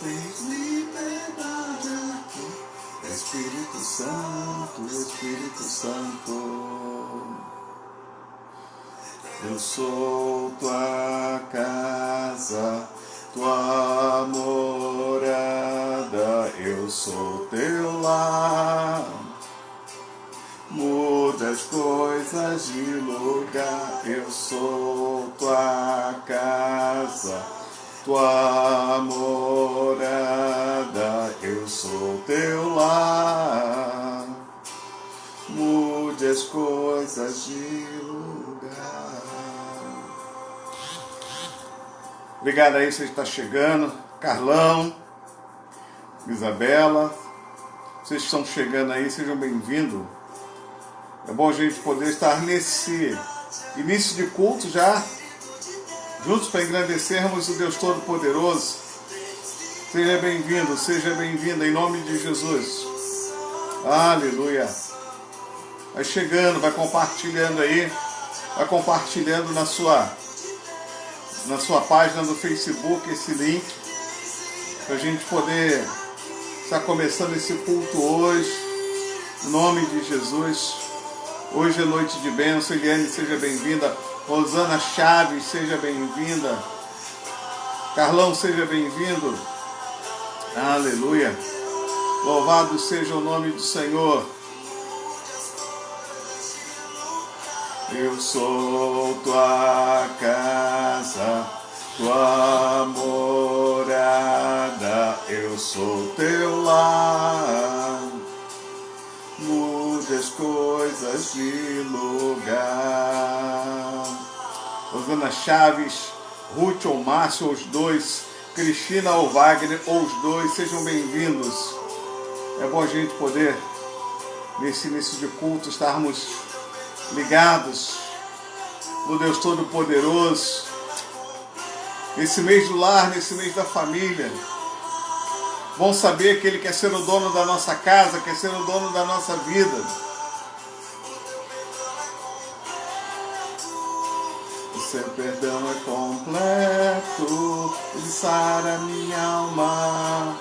Tens liberdade aqui, Espírito Santo, Espírito Santo. Eu sou tua casa, tua morada, eu sou teu lar. Muda as coisas de lugar, eu sou tua casa, tua morada, eu sou teu lar. Mude as coisas de lugar. Obrigado aí, você está chegando. Carlão, Isabela, vocês estão chegando aí, sejam bem-vindos. É bom a gente poder estar nesse início de culto já, juntos para engrandecermos o Deus Todo-Poderoso. Seja bem-vindo, seja bem-vinda, em nome de Jesus. Aleluia. Vai chegando, vai compartilhando aí, vai compartilhando na sua página do Facebook esse link, para a gente poder estar começando esse culto hoje, em nome de Jesus. Hoje é noite de bênção. Eliane, seja bem-vinda. Rosana Chaves, seja bem-vinda. Carlão, seja bem-vindo. Aleluia. Louvado seja o nome do Senhor. Eu sou tua casa, tua morada, eu sou teu lar. Mude as coisas de lugar. Rosana Chaves, Ruth ou Márcio, os dois, Cristina ou Wagner, ou os dois, sejam bem-vindos. É bom a gente poder, nesse início de culto, estarmos ligados no Deus Todo-Poderoso, nesse mês do lar, nesse mês da família. Bom saber que Ele quer ser o dono da nossa casa, quer ser o dono da nossa vida. O seu perdão é completo, Ele sara minha alma,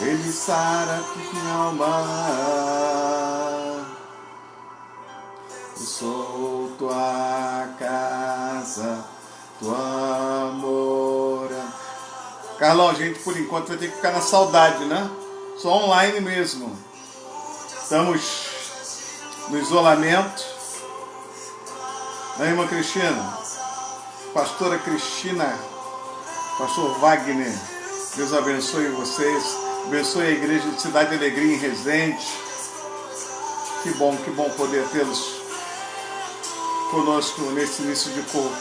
Ele sara minha alma. Eu sou tua casa, tua morada. Carlão, a gente por enquanto vai ter que ficar na saudade, né? Só online mesmo. Estamos no isolamento. Né, irmã Cristina? Pastora Cristina, pastor Wagner, Deus abençoe vocês. Abençoe a igreja de Cidade de Alegria em Resende. Que bom poder tê-los conosco nesse início de culto.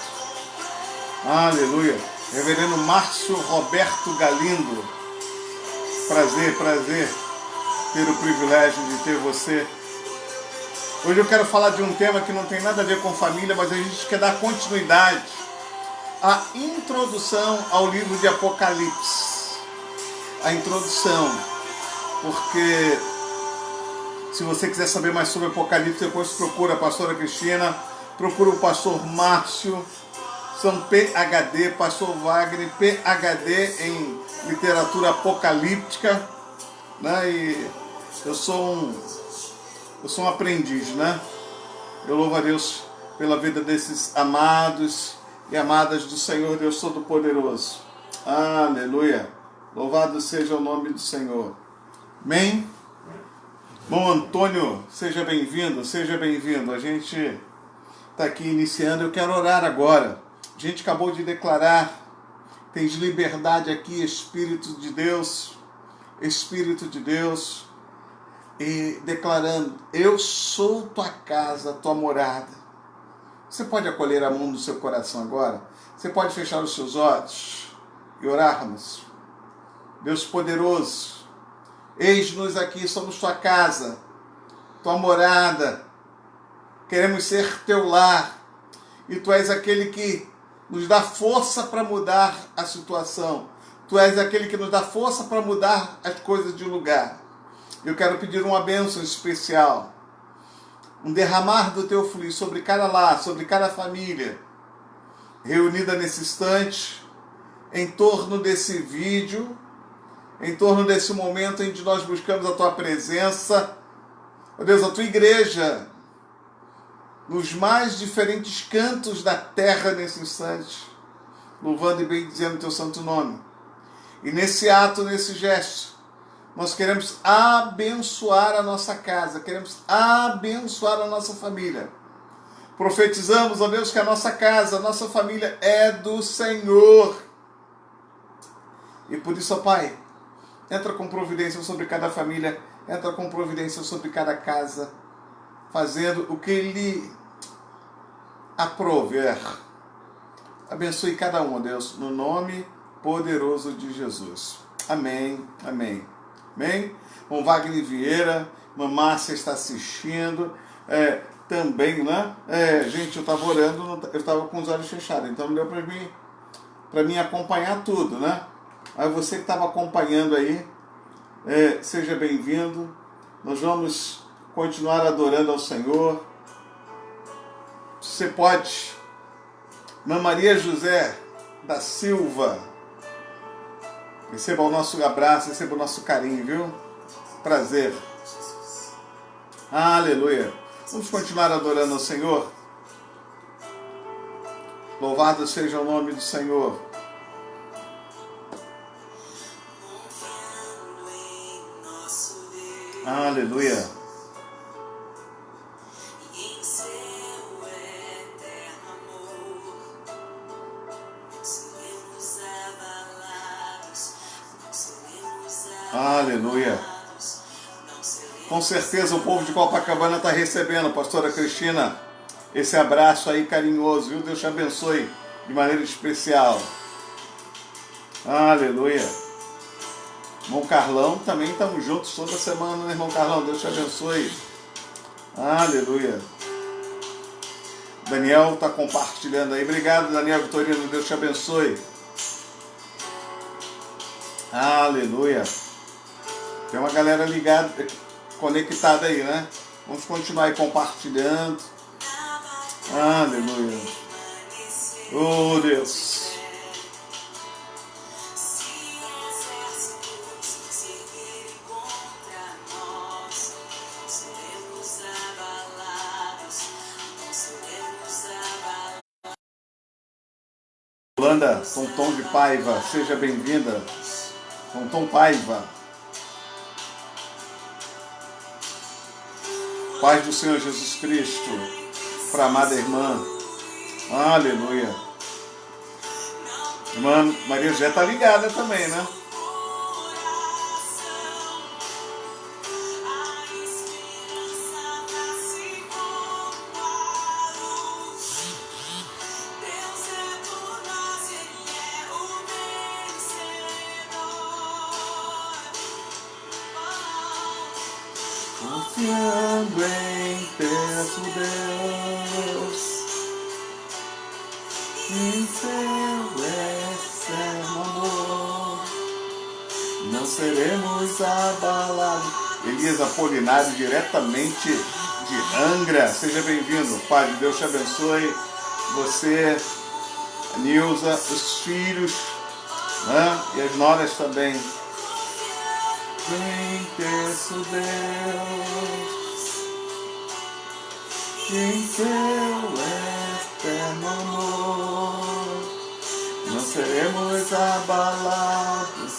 Aleluia. Reverendo Márcio Roberto Galindo, prazer ter o privilégio de ter você. Hoje eu quero falar de um tema que não tem nada a ver com família, mas a gente quer dar continuidade à introdução ao livro de Apocalipse. A introdução, porque se você quiser saber mais sobre Apocalipse, depois procura a pastora Cristina, procura o pastor Márcio, são PhD, pastor Wagner, PhD em literatura apocalíptica, né? E eu sou um aprendiz, né? Eu louvo a Deus pela vida desses amados e amadas do Senhor Deus Todo-Poderoso. Aleluia! Louvado seja o nome do Senhor. Amém? Bom, Antônio, seja bem-vindo, seja bem-vindo. A gente está aqui iniciando, eu quero orar agora. A gente acabou de declarar, tens liberdade aqui, Espírito de Deus, e declarando, eu sou tua casa, tua morada. Você pode acolher a mão do seu coração agora? Você pode fechar os seus olhos e orarmos? Deus poderoso, eis-nos aqui, somos tua casa, tua morada, queremos ser teu lar, e tu és aquele que nos dá força para mudar a situação. Tu és aquele que nos dá força para mudar as coisas de lugar. Eu quero pedir uma bênção especial, um derramar do teu fluir sobre cada lar, sobre cada família, reunida nesse instante, em torno desse vídeo, em torno desse momento em que nós buscamos a tua presença. Ó Deus, a tua igreja, nos mais diferentes cantos da terra nesse instante, louvando e bendizendo o teu santo nome. E nesse ato, nesse gesto, nós queremos abençoar a nossa casa, queremos abençoar a nossa família. Profetizamos, ó Deus, que a nossa casa, a nossa família é do Senhor. E por isso, ó Pai, entra com providência sobre cada família, entra com providência sobre cada casa, fazendo o que Ele aprover. Abençoe cada um, ó Deus, no nome poderoso de Jesus. Amém, amém, amém. O Wagner Vieira, a Márcia está assistindo, também, né? Gente, eu estava orando, eu estava com os olhos fechados, então não deu para mim acompanhar tudo, né? Aí você que estava acompanhando aí, seja bem-vindo. Nós vamos continuar adorando ao Senhor. Você pode, Ana Maria José da Silva, receba o nosso abraço, receba o nosso carinho, viu? Prazer. Aleluia. Vamos continuar adorando ao Senhor. Louvado seja o nome do Senhor. Aleluia. Aleluia. Com certeza o povo de Copacabana está recebendo, pastora Cristina, esse abraço aí carinhoso, viu? Deus te abençoe de maneira especial. Aleluia. Irmão Carlão, também estamos juntos toda semana, né, irmão Carlão? Deus te abençoe. Aleluia. Daniel está compartilhando aí. Obrigado, Daniel Vitorino. Deus te abençoe. Aleluia. Tem uma galera ligada, conectada aí, né? Vamos continuar aí compartilhando. Aleluia. Oh, Deus. Holanda, Tonton de Paiva, seja bem-vinda. Tonton Paiva. Paz do Senhor Jesus Cristo, para a amada irmã. Aleluia. Irmã Maria José está ligada também, né? Confiando em teus Deus, em seu eterno amor, não seremos abalados. Elias Apolinário, diretamente de Angra, seja bem-vindo. Pai de Deus te abençoe. Você, a Nilza, os filhos, né? E as noras também. Em teu Deus, em seu eterno amor, não seremos abalados,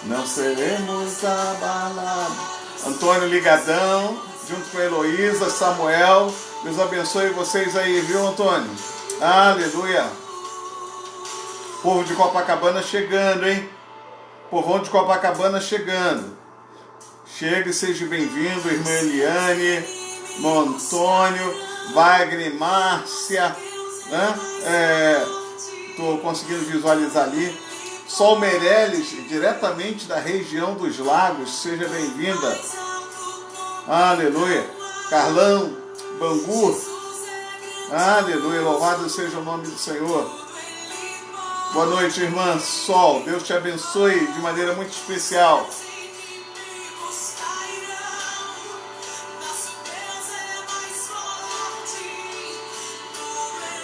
não seremos abalados. Antônio ligadão, junto com a Heloísa, Samuel, Deus abençoe vocês aí, viu, Antônio? Aleluia. Povo de Copacabana chegando, hein? Povão de Copacabana chegando. Chegue, seja bem-vindo, irmã Eliane, irmão Antônio, Wagner, Márcia, né? Estou conseguindo visualizar ali. Sol Meirelles, diretamente da região dos Lagos, seja bem-vinda. Aleluia. Carlão, Bangu, aleluia, louvado seja o nome do Senhor. Boa noite, irmã Sol. Deus te abençoe de maneira muito especial.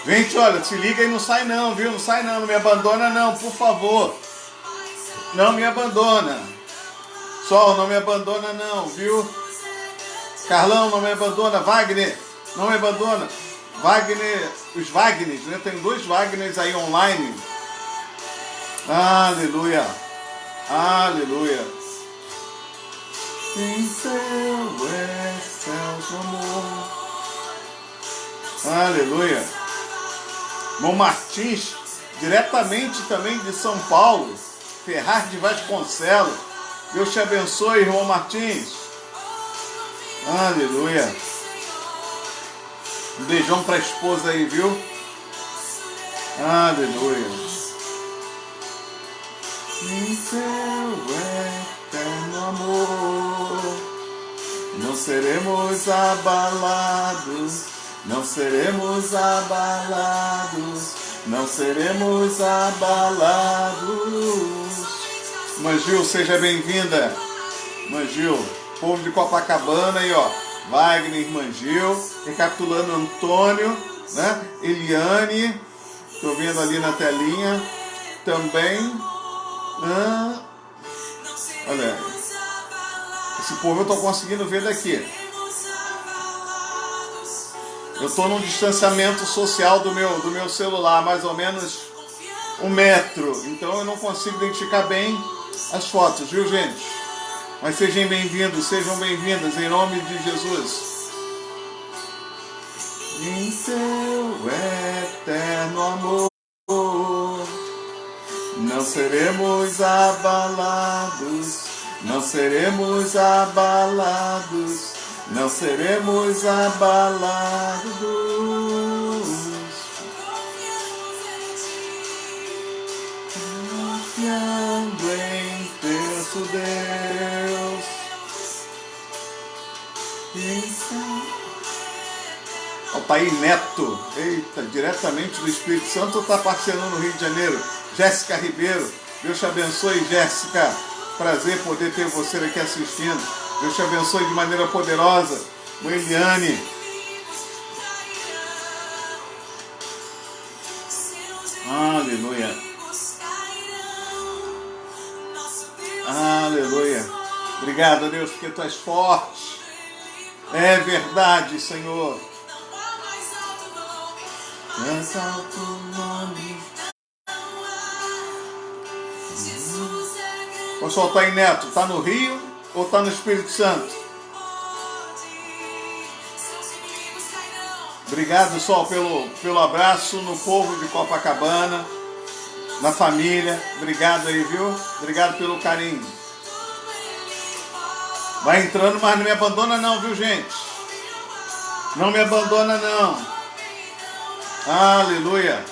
Gente, olha, se liga e não sai não, viu? Não sai não, não me abandona não, por favor. Não me abandona. Sol, não me abandona não, viu? Carlão, não me abandona. Wagner, não me abandona. Wagner, os Wagners, né? Tem 2 Wagners aí online. Aleluia. Aleluia. Em seu excelso amor. Aleluia. Irmão Martins, diretamente também de São Paulo. Ferraz de Vasconcelos. Deus te abençoe, irmão Martins. Aleluia. Um beijão para a esposa aí, viu? Aleluia. Em seu eterno amor, não seremos abalados, não seremos abalados, não seremos abalados. Manjil, seja bem-vinda. Manjil, povo de Copacabana aí, ó. Wagner, Manjil, recapitulando Antônio, né? Eliane, tô vendo ali na telinha. Também. Olha, esse povo eu tô conseguindo ver daqui. Eu tô num distanciamento social do meu celular, mais ou menos 1 metro. Então eu não consigo identificar bem as fotos, viu, gente? Mas sejam bem-vindos, sejam bem-vindas, em nome de Jesus. Em seu eterno amor, não seremos abalados, não seremos abalados, não seremos abalados. Confiando em Teu Deus. Altair Neto, eita, diretamente do Espírito Santo, está passeando no Rio de Janeiro. Jéssica Ribeiro, Deus te abençoe, Jéssica. Prazer poder ter você aqui assistindo. Deus te abençoe de maneira poderosa. Eliane. Aleluia. Aleluia. Obrigado, Deus, porque Tu és forte. É verdade, Senhor. Exalta o nome. Pastor Altair Neto, está no Rio ou está no Espírito Santo? Obrigado, Sol, pelo abraço no povo de Copacabana, na família. Obrigado aí, viu? Obrigado pelo carinho. Vai entrando, mas não me abandona não, viu, gente? Não me abandona não. Aleluia.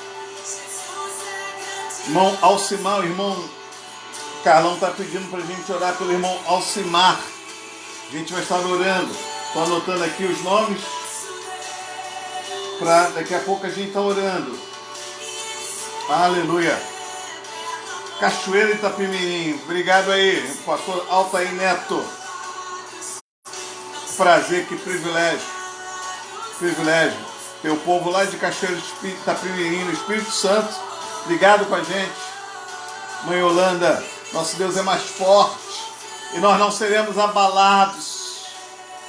Irmão Alcimar, o irmão Carlão está pedindo para a gente orar pelo irmão Alcimar. A gente vai estar orando. Estou anotando aqui os nomes. Para daqui a pouco a gente está orando. Aleluia. Cachoeira Itapemirim. Obrigado aí, pastor Altair Neto. Prazer, que privilégio. Privilégio. Ter o povo lá de Cachoeira Itapemirim, no Espírito Santo, ligado com a gente. Mãe Yolanda, nosso Deus é mais forte e nós não seremos abalados.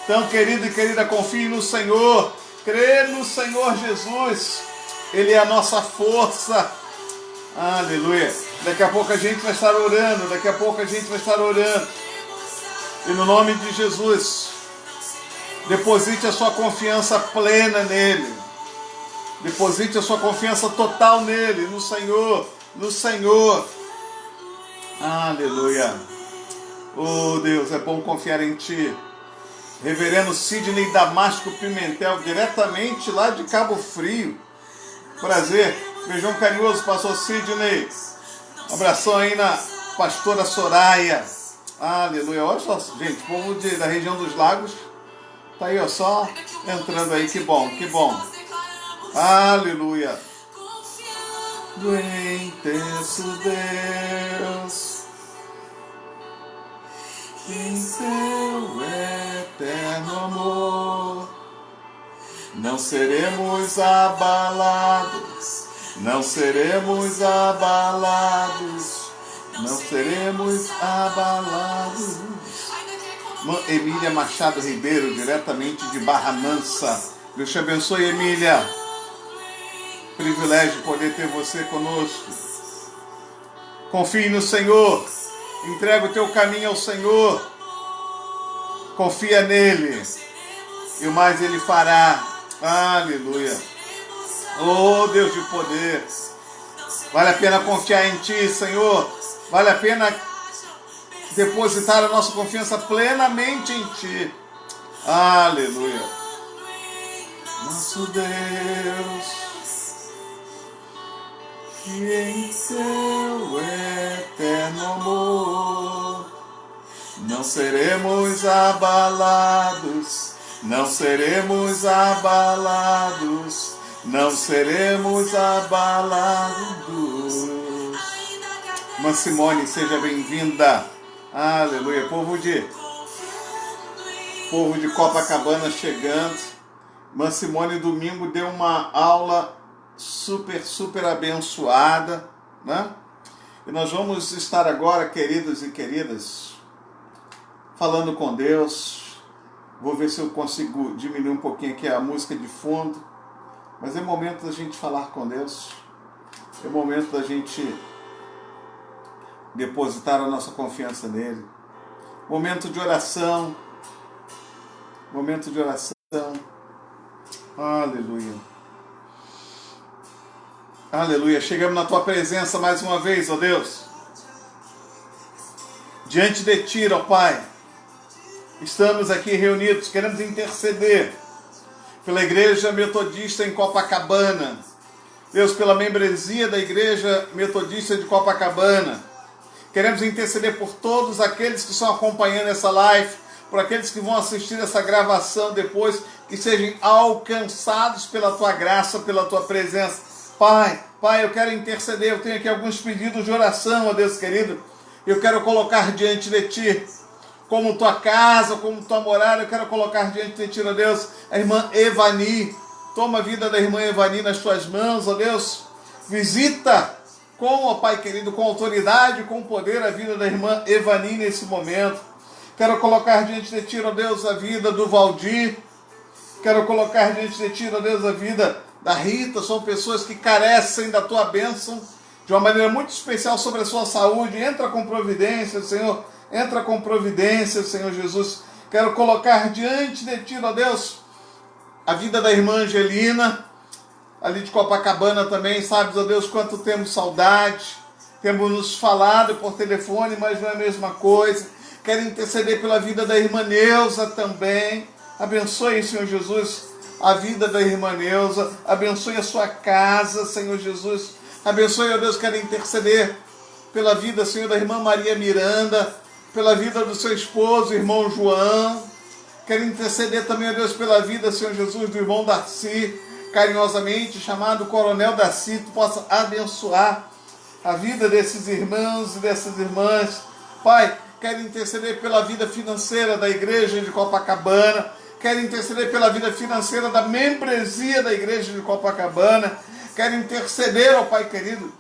Então, querido e querida, confie no Senhor. Crê no Senhor Jesus. Ele é a nossa força. Aleluia. Daqui a pouco a gente vai estar orando. Daqui a pouco a gente vai estar orando. E no nome de Jesus, deposite a sua confiança plena nele. Deposite a sua confiança total nele, no Senhor. No Senhor. Aleluia. Oh Deus, é bom confiar em Ti. Reverendo Sidney Damasco Pimentel, diretamente lá de Cabo Frio. Prazer. Beijão carinhoso, pastor Sidney. Um abração aí na pastora Soraya. Aleluia. Olha só, gente, povo da região dos lagos. Tá aí, ó, só entrando aí. Que bom, que bom. Aleluia. do intenso Deus, em seu eterno amor, não seremos abalados, não seremos abalados, não seremos abalados. Emília Machado Ribeiro, diretamente de Barra Mansa. Deus te abençoe, Emília. Privilégio poder ter você conosco. Confie no Senhor. Entrega o teu caminho ao Senhor. Confia nele. E o mais ele fará. Aleluia. Oh, Deus de poder. Vale a pena confiar em ti, Senhor. Vale a pena depositar a nossa confiança plenamente em ti. Aleluia. Nosso Deus, que em seu eterno amor não seremos abalados, não seremos abalados, não seremos abalados. Irmã Simone, seja bem-vinda. Aleluia. Povo de Copacabana chegando. Irmã Simone, domingo, deu uma aula super abençoada, né? E nós vamos estar agora, queridos e queridas, falando com Deus. Vou ver se eu consigo diminuir um pouquinho aqui a música de fundo. Mas é momento da gente falar com Deus. É momento da gente depositar a nossa confiança nele. Momento de oração. Momento de oração. Aleluia. Aleluia. Chegamos na tua presença mais uma vez, ó Deus. Diante de ti, ó Pai. Estamos aqui reunidos, queremos interceder pela Igreja Metodista em Copacabana. Deus, pela membresia da Igreja Metodista de Copacabana. Queremos interceder por todos aqueles que estão acompanhando essa live, por aqueles que vão assistir essa gravação depois, que sejam alcançados pela tua graça, pela tua presença. Pai, eu quero interceder, eu tenho aqui alguns pedidos de oração, ó Deus querido. Eu quero colocar diante de ti, como tua casa, como tua morada, eu quero colocar diante de ti, ó Deus, a irmã Evani. Toma a vida da irmã Evani nas tuas mãos, ó Deus. Visita com, ó Pai querido, com autoridade, com poder, a vida da irmã Evani nesse momento. Quero colocar diante de ti, ó Deus, a vida do Valdir. Quero colocar diante de ti, ó Deus, a vida da Rita. São pessoas que carecem da tua bênção de uma maneira muito especial sobre a sua saúde. Entra com providência, Senhor. Entra com providência, Senhor Jesus. Quero colocar diante de ti, ó Deus, a vida da irmã Angelina, ali de Copacabana também. Sabes, ó Deus, quanto temos saudade. Temos nos falado por telefone, mas não é a mesma coisa. Quero interceder pela vida da irmã Neuza também. Abençoe, Senhor Jesus, a vida da irmã Neuza. Abençoe a sua casa, Senhor Jesus. Abençoe, ó Deus, quero interceder pela vida, Senhor, da irmã Maria Miranda, pela vida do seu esposo, irmão João. Quero interceder também, ó Deus, pela vida, Senhor Jesus, do irmão Darcy, carinhosamente chamado Coronel Darcy. Tu possa abençoar a vida desses irmãos e dessas irmãs. Pai, quero interceder pela vida financeira da igreja de Copacabana. Quero interceder pela vida financeira da membresia da igreja de Copacabana. Quero interceder, ó Pai querido,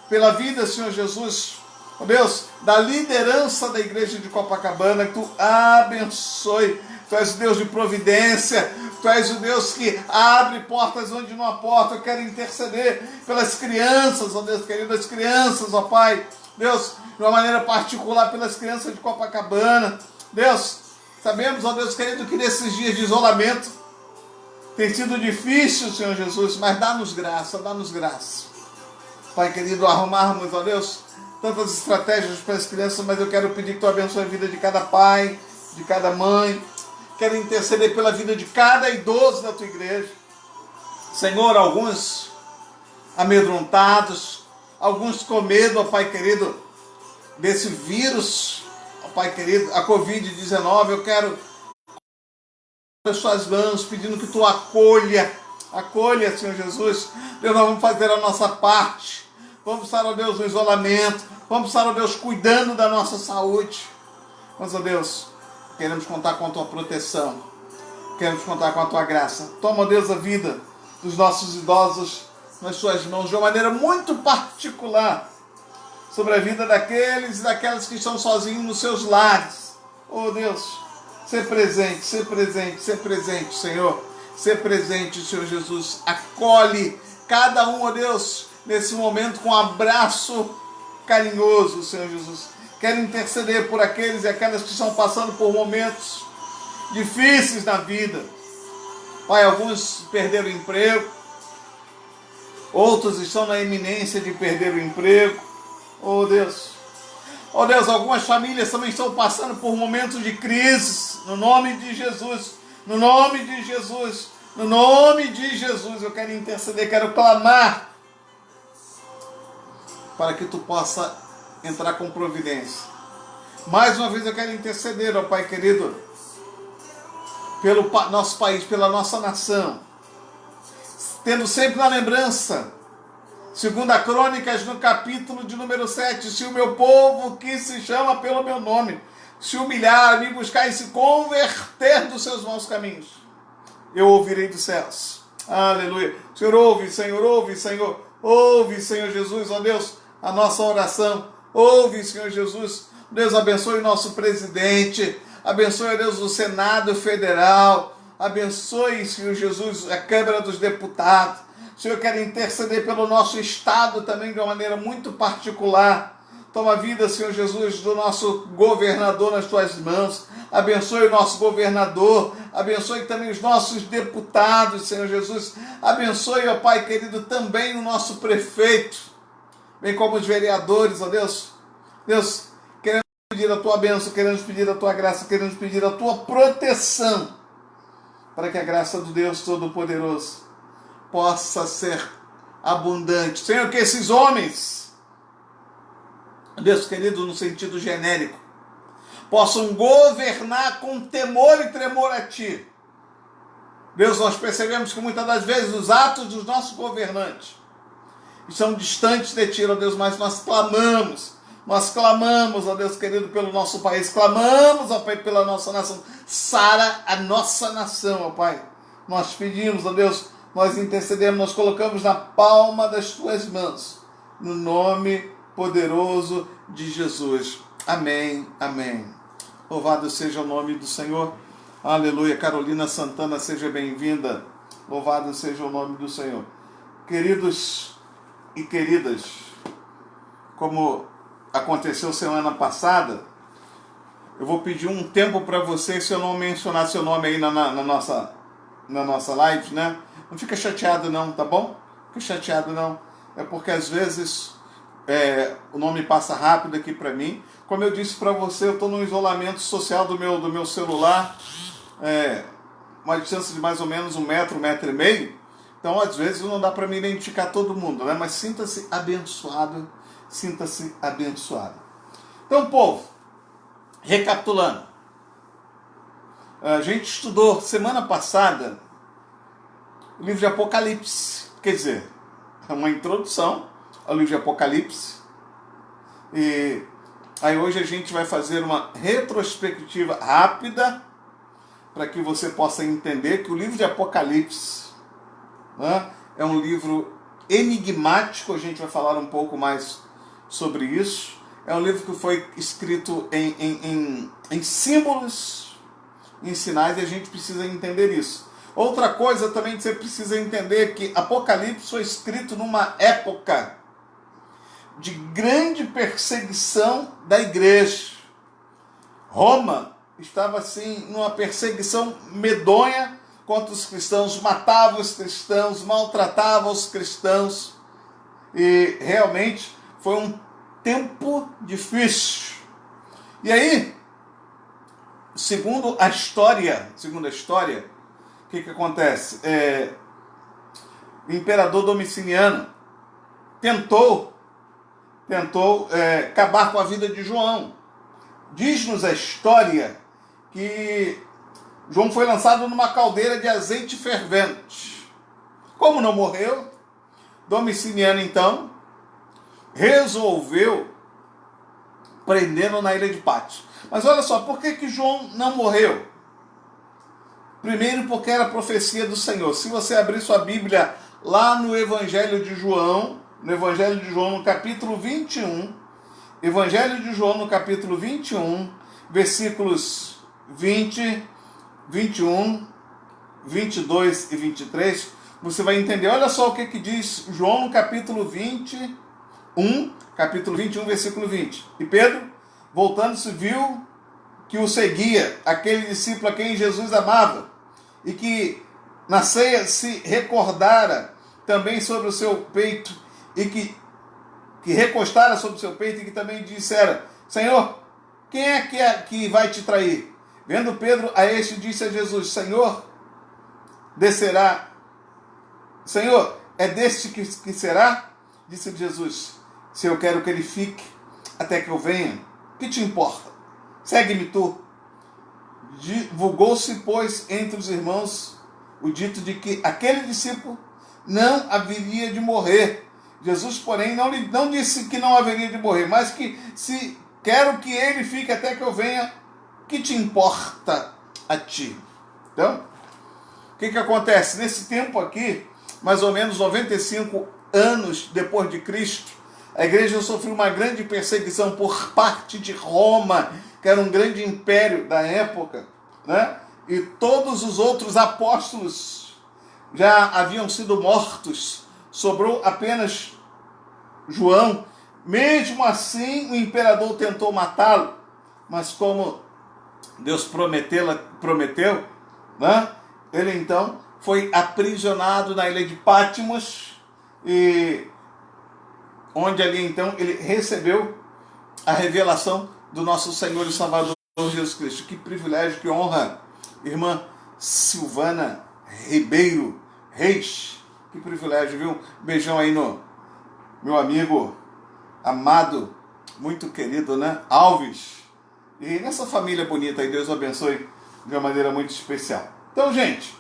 pela vida, Senhor Jesus, ó Deus, da liderança da igreja de Copacabana. Que tu abençoe. Tu és o Deus de providência. Tu és o Deus que abre portas onde não há porta. Eu quero interceder pelas crianças, ó Deus querido, as crianças, ó Pai. Deus, de uma maneira particular pelas crianças de Copacabana. Deus, sabemos, ó Deus querido, que nesses dias de isolamento tem sido difícil, Senhor Jesus, mas dá-nos graça, dá-nos graça. Pai querido, arrumarmos, ó Deus, tantas estratégias para as crianças, mas eu quero pedir que Tu abençoe a vida de cada pai, de cada mãe. Quero interceder pela vida de cada idoso da Tua igreja. Senhor, alguns amedrontados, alguns com medo, ó Pai querido, desse vírus, ó Pai querido, a Covid-19, eu quero as Suas mãos, pedindo que Tu acolha, Senhor Jesus. Deus, nós vamos fazer a nossa parte, vamos estar, ó Deus, no isolamento, vamos estar, ó Deus, cuidando da nossa saúde. Mas, ó Deus, queremos contar com a tua proteção, queremos contar com a tua graça. Toma, ó Deus, a vida dos nossos idosos nas suas mãos de uma maneira muito particular, sobre a vida daqueles e daquelas que estão sozinhos nos seus lares. Oh Deus, ser presente, ser presente, ser presente, Senhor. Ser presente, Senhor Jesus. Acolhe cada um, ó Deus, nesse momento com um abraço carinhoso, Senhor Jesus. Quero interceder por aqueles e aquelas que estão passando por momentos difíceis na vida. Pai, alguns perderam o emprego, outros estão na iminência de perder o emprego. Oh Deus, algumas famílias também estão passando por momentos de crise, no nome de Jesus, no nome de Jesus, no nome de Jesus. Eu quero interceder, quero clamar para que tu possa entrar com providência. Mais uma vez eu quero interceder, ó Pai querido, pelo nosso país, pela nossa nação, tendo sempre na lembrança, segundo a Crônicas, no capítulo de número 7, se o meu povo, que se chama pelo meu nome, se humilhar, me buscar e se converter dos seus maus caminhos, eu ouvirei dos céus. Aleluia. Senhor, ouve, Senhor, ouve, Senhor. Ouve, Senhor Jesus, ó Deus, a nossa oração. Ouve, Senhor Jesus. Deus, abençoe o nosso presidente. Abençoe, ó Deus, o Senado Federal. Abençoe, Senhor Jesus, a Câmara dos Deputados. Senhor, eu quero interceder pelo nosso Estado também de uma maneira muito particular. Toma a vida, Senhor Jesus, do nosso governador nas tuas mãos. Abençoe o nosso governador. Abençoe também os nossos deputados, Senhor Jesus. Abençoe, ó Pai querido, também o nosso prefeito, bem como os vereadores, ó Deus. Deus, queremos pedir a tua bênção, queremos pedir a tua graça, queremos pedir a tua proteção, para que a graça do Deus Todo-Poderoso possa ser abundante. Senhor, que esses homens, Deus querido, no sentido genérico, possam governar com temor e tremor a Ti. Deus, nós percebemos que muitas das vezes os atos dos nossos governantes estão distantes de Ti, ó Deus, mas nós clamamos, ó Deus querido, pelo nosso país, clamamos, ó Pai, pela nossa nação. Sara a nossa nação, ó Pai. Nós pedimos, ó Deus, nós intercedemos, nós colocamos na palma das Tuas mãos, no nome poderoso de Jesus. Amém, amém. Louvado seja o nome do Senhor. Aleluia. Carolina Santana, seja bem-vinda. Louvado seja o nome do Senhor. Queridos e queridas, como aconteceu semana passada, eu vou pedir um tempo para vocês, se eu não mencionar seu nome aí na nossa live, né? Não fica chateado não, tá bom? Não fica chateado não. É porque às vezes o nome passa rápido aqui para mim. Como eu disse para você, eu estou no isolamento social do meu celular, uma distância de mais ou menos 1 metro, 1,5 metros. Então, às vezes, não dá para me identificar todo mundo, né? Mas sinta-se abençoado, sinta-se abençoado. Então, povo, recapitulando, a gente estudou semana passada o livro de Apocalipse, quer dizer, é uma introdução ao livro de Apocalipse, e aí hoje a gente vai fazer uma retrospectiva rápida para que você possa entender que o livro de Apocalipse, né, é um livro enigmático. A gente vai falar um pouco mais sobre isso. É um livro que foi escrito em símbolos, em sinais, e a gente precisa entender isso. Outra coisa também que você precisa entender é que Apocalipse foi escrito numa época de grande perseguição da igreja. Roma estava assim numa perseguição medonha contra os cristãos, matava os cristãos, maltratava os cristãos, e realmente foi um tempo difícil. E aí, segundo a história, o que acontece? O imperador Domiciano tentou acabar com a vida de João. Diz-nos a história que João foi lançado numa caldeira de azeite fervente. Como não morreu, Domiciano então resolveu prendê-lo na ilha de Patmos. Mas olha só, por que João não morreu? Primeiro, porque era a profecia do Senhor. Se você abrir sua Bíblia lá no Evangelho de João, no capítulo 21, Evangelho de João, no capítulo 21, versículos 20, 21, 22 e 23, você vai entender. Olha só o que diz João no capítulo 21, versículo 20. E Pedro, voltando-se, viu que o seguia, aquele discípulo a quem Jesus amava, e que na ceia se recordara também sobre o seu peito, e que recostara sobre o seu peito, e que também dissera: Senhor, quem é que vai te trair? Vendo Pedro a este, disse a Jesus: Senhor, é deste que será? Disse Jesus: se eu quero que ele fique até que eu venha, que te importa? Segue-me tu. Divulgou-se, pois, entre os irmãos o dito de que aquele discípulo não haveria de morrer. Jesus, porém, não disse que não haveria de morrer, mas que se quero que ele fique até que eu venha, que te importa a ti? Então, o que acontece? Nesse tempo aqui, mais ou menos 95 anos depois de Cristo, a igreja sofreu uma grande perseguição por parte de Roma, que era um grande império da época, né? E todos os outros apóstolos já haviam sido mortos, sobrou apenas João. Mesmo assim, o imperador tentou matá-lo, mas como Deus prometeu, né? Ele então foi aprisionado na ilha de Patmos, e onde ali então ele recebeu a revelação do nosso Senhor e Salvador Jesus Cristo. Que privilégio, que honra, irmã Silvana Ribeiro Reis, que privilégio, viu? Beijão aí no meu amigo amado, muito querido, né? Alves. E nessa família bonita aí, Deus o abençoe de uma maneira muito especial. Então, gente,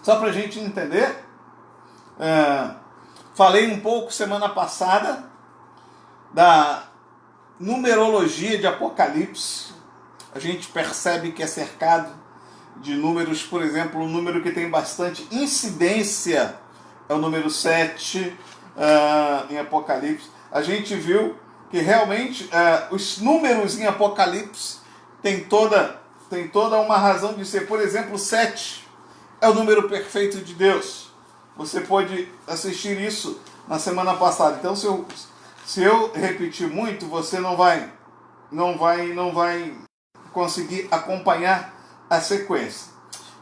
só para a gente entender, falei um pouco semana passada da numerologia de Apocalipse. A gente percebe que é cercado de números, por exemplo, um número que tem bastante incidência é o número 7 em Apocalipse. A gente viu que realmente os números em Apocalipse tem toda uma razão de ser. Por exemplo, 7 é o número perfeito de Deus. Você pode assistir isso na semana passada. Então, se eu repetir muito, você não vai conseguir acompanhar a sequência.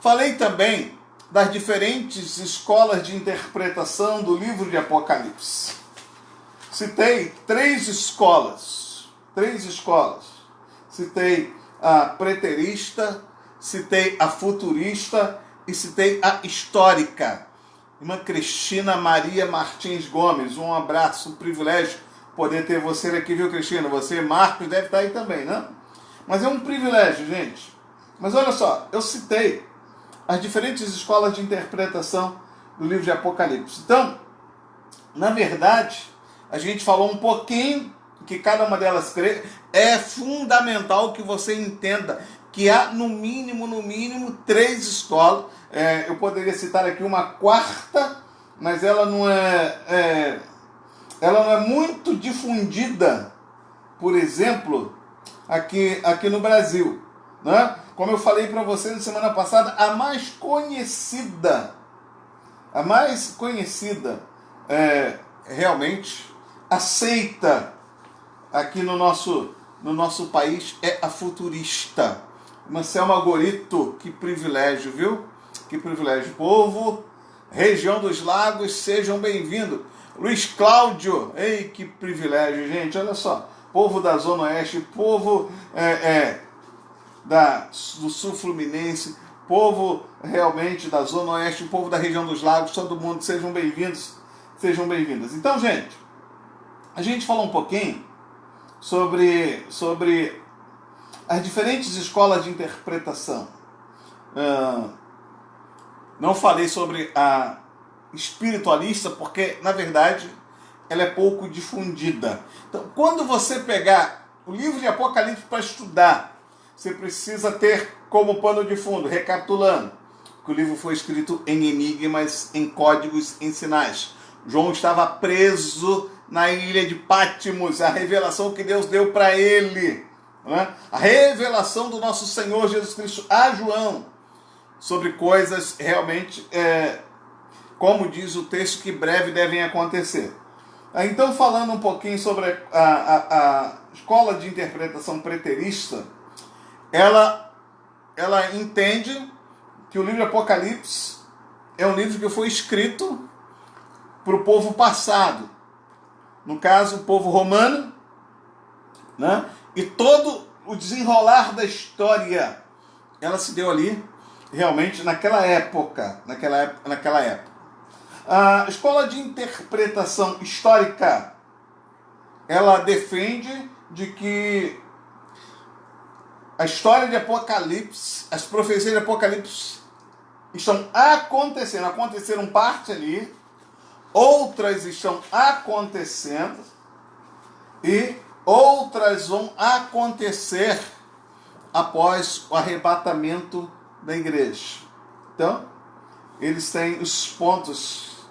Falei também das diferentes escolas de interpretação do livro de Apocalipse. Citei três escolas. Citei a preterista, citei a futurista e citei a histórica. Irmã Cristina Maria Martins Gomes, um abraço, um privilégio poder ter você aqui, viu, Cristina? Você, Marcos, deve estar aí também, né? Mas é um privilégio, gente. Mas olha só, eu citei as diferentes escolas de interpretação do livro de Apocalipse. Então, na verdade, a gente falou um pouquinho que cada uma delas crê. É fundamental que você entenda que há, no mínimo, três escolas. Eu poderia citar aqui uma quarta, mas ela não é muito difundida, por exemplo, aqui no Brasil, né? Como eu falei para você na semana passada, a mais conhecida, realmente aceita aqui no nosso país é a futurista. Selma Gorito, que privilégio, viu? Que privilégio. Povo, região dos lagos, sejam bem-vindos. Luiz Cláudio, ei, que privilégio, gente, olha só. Povo da Zona Oeste, povo do Sul Fluminense, povo realmente da Zona Oeste, povo da região dos lagos, todo mundo, sejam bem-vindos, sejam bem-vindas. Então, gente, a gente falou um pouquinho sobre as diferentes escolas de interpretação. Não falei sobre a espiritualista, porque, na verdade, ela é pouco difundida. Então, quando você pegar o livro de Apocalipse para estudar, você precisa ter como pano de fundo, recapitulando, que o livro foi escrito em enigmas, em códigos, em sinais. João estava preso na ilha de Patmos, a revelação que Deus deu para ele, né? A revelação do nosso Senhor Jesus Cristo a João, sobre coisas realmente, como diz o texto, que breve devem acontecer. Então, falando um pouquinho sobre a escola de interpretação preterista, ela entende que o livro de Apocalipse é um livro que foi escrito para o povo passado, no caso, o povo romano, né? E todo o desenrolar da história, ela se deu ali, realmente, naquela época. A escola de interpretação histórica, ela defende de que a história de Apocalipse, as profecias de Apocalipse estão aconteceram parte ali, outras estão acontecendo e outras vão acontecer após o arrebatamento da igreja. Então, eles têm os pontos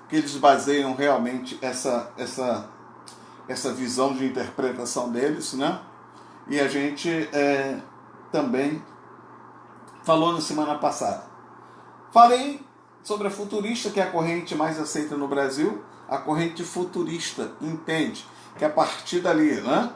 que eles baseiam realmente essa visão de interpretação deles, né? E a gente também falou na semana passada. Falei sobre a futurista, que é a corrente mais aceita no Brasil. A corrente futurista entende que a partir dali, né,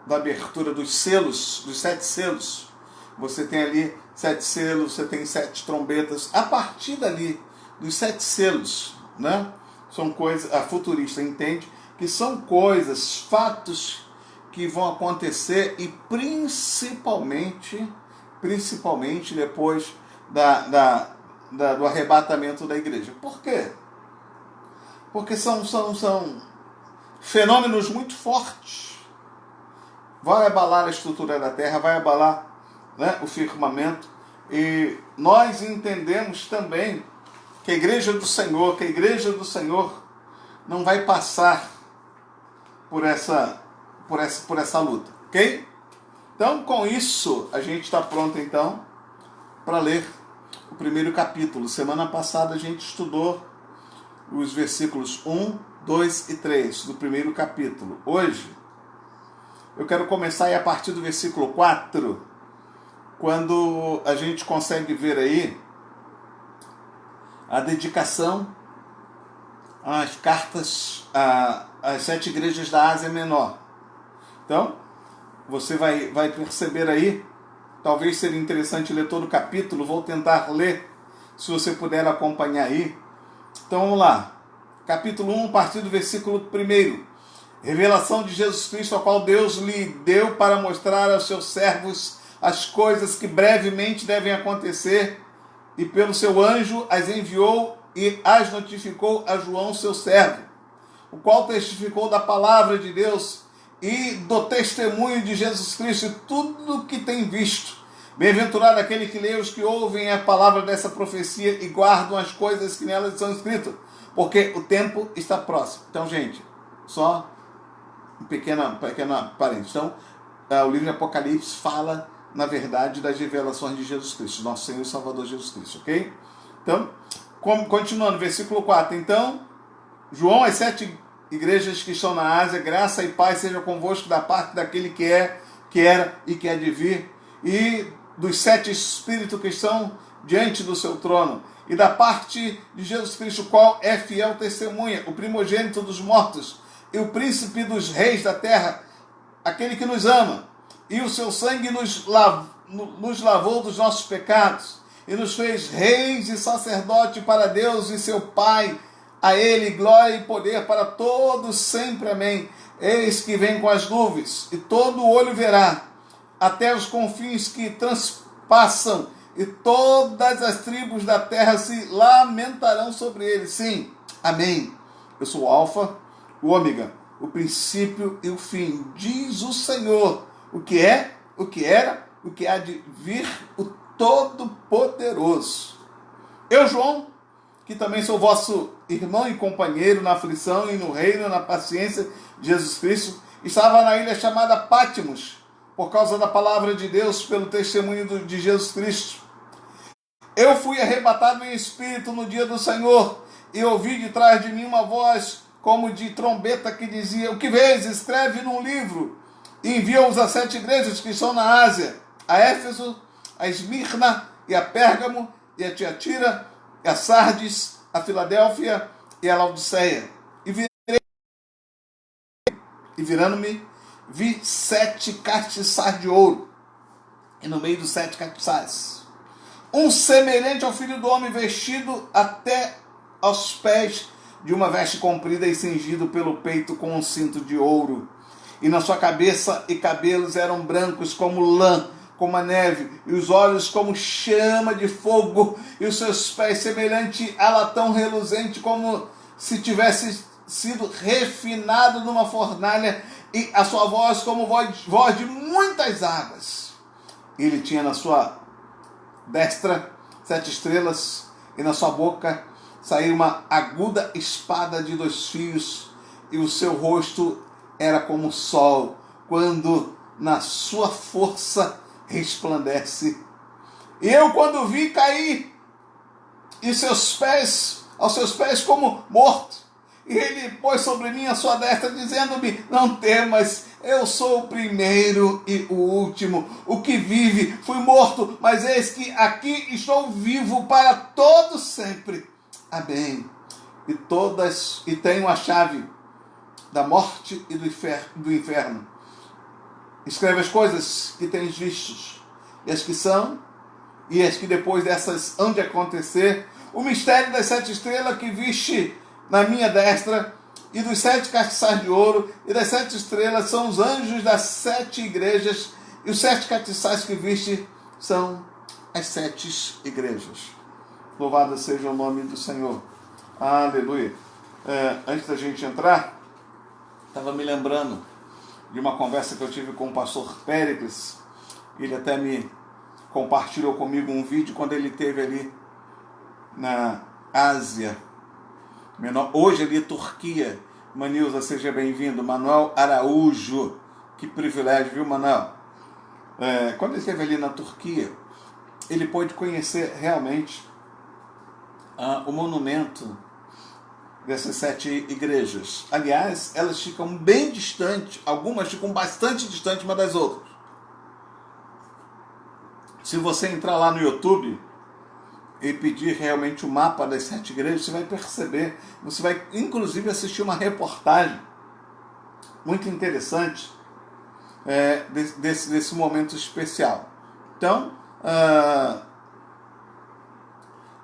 da abertura dos selos, dos 7 selos, você tem ali 7 selos, você tem 7 trombetas. A partir dali, dos 7 selos, né, são coisas, a futurista entende que são coisas, fatos que vão acontecer, e principalmente depois do arrebatamento da igreja. Por quê? Porque são fenômenos muito fortes. Vai abalar a estrutura da terra, vai abalar, né, o firmamento. E nós entendemos também que a igreja do Senhor não vai passar por essa luta, ok? Então, com isso, a gente está pronto, então, para ler o primeiro capítulo. Semana passada a gente estudou os versículos 1, 2 e 3 do primeiro capítulo. Hoje, eu quero começar a partir do versículo 4, quando a gente consegue ver aí a dedicação às cartas às 7 igrejas da Ásia Menor. Então, você vai perceber aí, talvez seria interessante ler todo o capítulo, vou tentar ler, se você puder acompanhar aí. Então vamos lá, capítulo 1, a partir do versículo 1. Revelação de Jesus Cristo, a qual Deus lhe deu para mostrar aos seus servos as coisas que brevemente devem acontecer, e pelo seu anjo as enviou e as notificou a João, seu servo, o qual testificou da palavra de Deus e do testemunho de Jesus Cristo, e tudo o que tem visto. Bem-aventurado aquele que lê, os que ouvem a palavra dessa profecia e guardam as coisas que nelas são escritas, porque o tempo está próximo. Então, gente, só uma pequena parênteses. Então, o livro de Apocalipse fala, na verdade, das revelações de Jesus Cristo, nosso Senhor e Salvador Jesus Cristo, ok? Então, continuando, versículo 4. Então, João, as 7 igrejas que estão na Ásia, graça e paz seja convosco da parte daquele que é, que era e que há de vir, e dos 7 espíritos que estão diante do seu trono, e da parte de Jesus Cristo, o qual é fiel testemunha, o primogênito dos mortos, e o príncipe dos reis da terra, aquele que nos ama, e o seu sangue nos lavou dos nossos pecados, e nos fez reis e sacerdote para Deus e seu Pai. A ele glória e poder para todos sempre. Amém. Eis que vem com as nuvens, e todo olho verá, até os confins que transpassam, e todas as tribos da terra se lamentarão sobre ele. Sim, amém. Eu sou o Alfa, o Ômega, o princípio e o fim, diz o Senhor, o que é, o que era, o que há de vir, o Todo-Poderoso. Eu, João, que também sou vosso irmão e companheiro na aflição e no reino, na paciência de Jesus Cristo, estava na ilha chamada Pátimos, por causa da palavra de Deus, pelo testemunho de Jesus Cristo. Eu fui arrebatado em espírito no dia do Senhor, e ouvi de trás de mim uma voz como de trombeta que dizia: o que vês? Escreve num livro e envia-os a 7 igrejas que estão na Ásia, a Éfeso, a Esmirna e a Pérgamo e a Tiatira, e a Sardes, a Filadélfia e a Laodiceia. E virando-me, vi 7 castiçais de ouro, e no meio dos 7 castiçais, um semelhante ao Filho do Homem, vestido até aos pés de uma veste comprida e cingido pelo peito com um cinto de ouro. E na sua cabeça e cabelos eram brancos como lã, como a neve, e os olhos como chama de fogo, e os seus pés semelhante a latão reluzente, como se tivesse sido refinado numa fornalha, e a sua voz como voz de muitas águas. Ele tinha na sua destra 7 estrelas, e na sua boca saiu uma aguda espada de 2 fios, e o seu rosto era como o sol, quando na sua força resplandece. E eu, quando vi, caí e aos seus pés como morto. E ele pôs sobre mim a sua destra, dizendo-me: não temas, eu sou o primeiro e o último, o que vive. Fui morto, mas eis que aqui estou vivo para todo sempre. Amém. E tenho a chave da morte e do inferno. Escreve as coisas que tens vistos, e as que são, e as que depois dessas hão de acontecer. O mistério das 7 estrelas que viste na minha destra, e dos 7 castiçais de ouro, e das 7 estrelas são os anjos das 7 igrejas, e os 7 castiçais que viste são as 7 igrejas. Louvado seja o nome do Senhor. Aleluia. Antes da gente entrar, estava me lembrando de uma conversa que eu tive com o pastor Péricles. Ele até me compartilhou comigo um vídeo quando ele esteve ali na Ásia Menor, hoje ali Turquia. Manilza, seja bem-vindo. Manuel Araújo, que privilégio, viu, Manuel? Quando ele esteve ali na Turquia, ele pôde conhecer realmente o monumento dessas 7 igrejas. Aliás, elas ficam bem distantes, algumas ficam bastante distantes uma das outras. Se você entrar lá no YouTube e pedir realmente o mapa das 7 igrejas, você vai perceber, você vai inclusive assistir uma reportagem muito interessante desse momento especial. Então,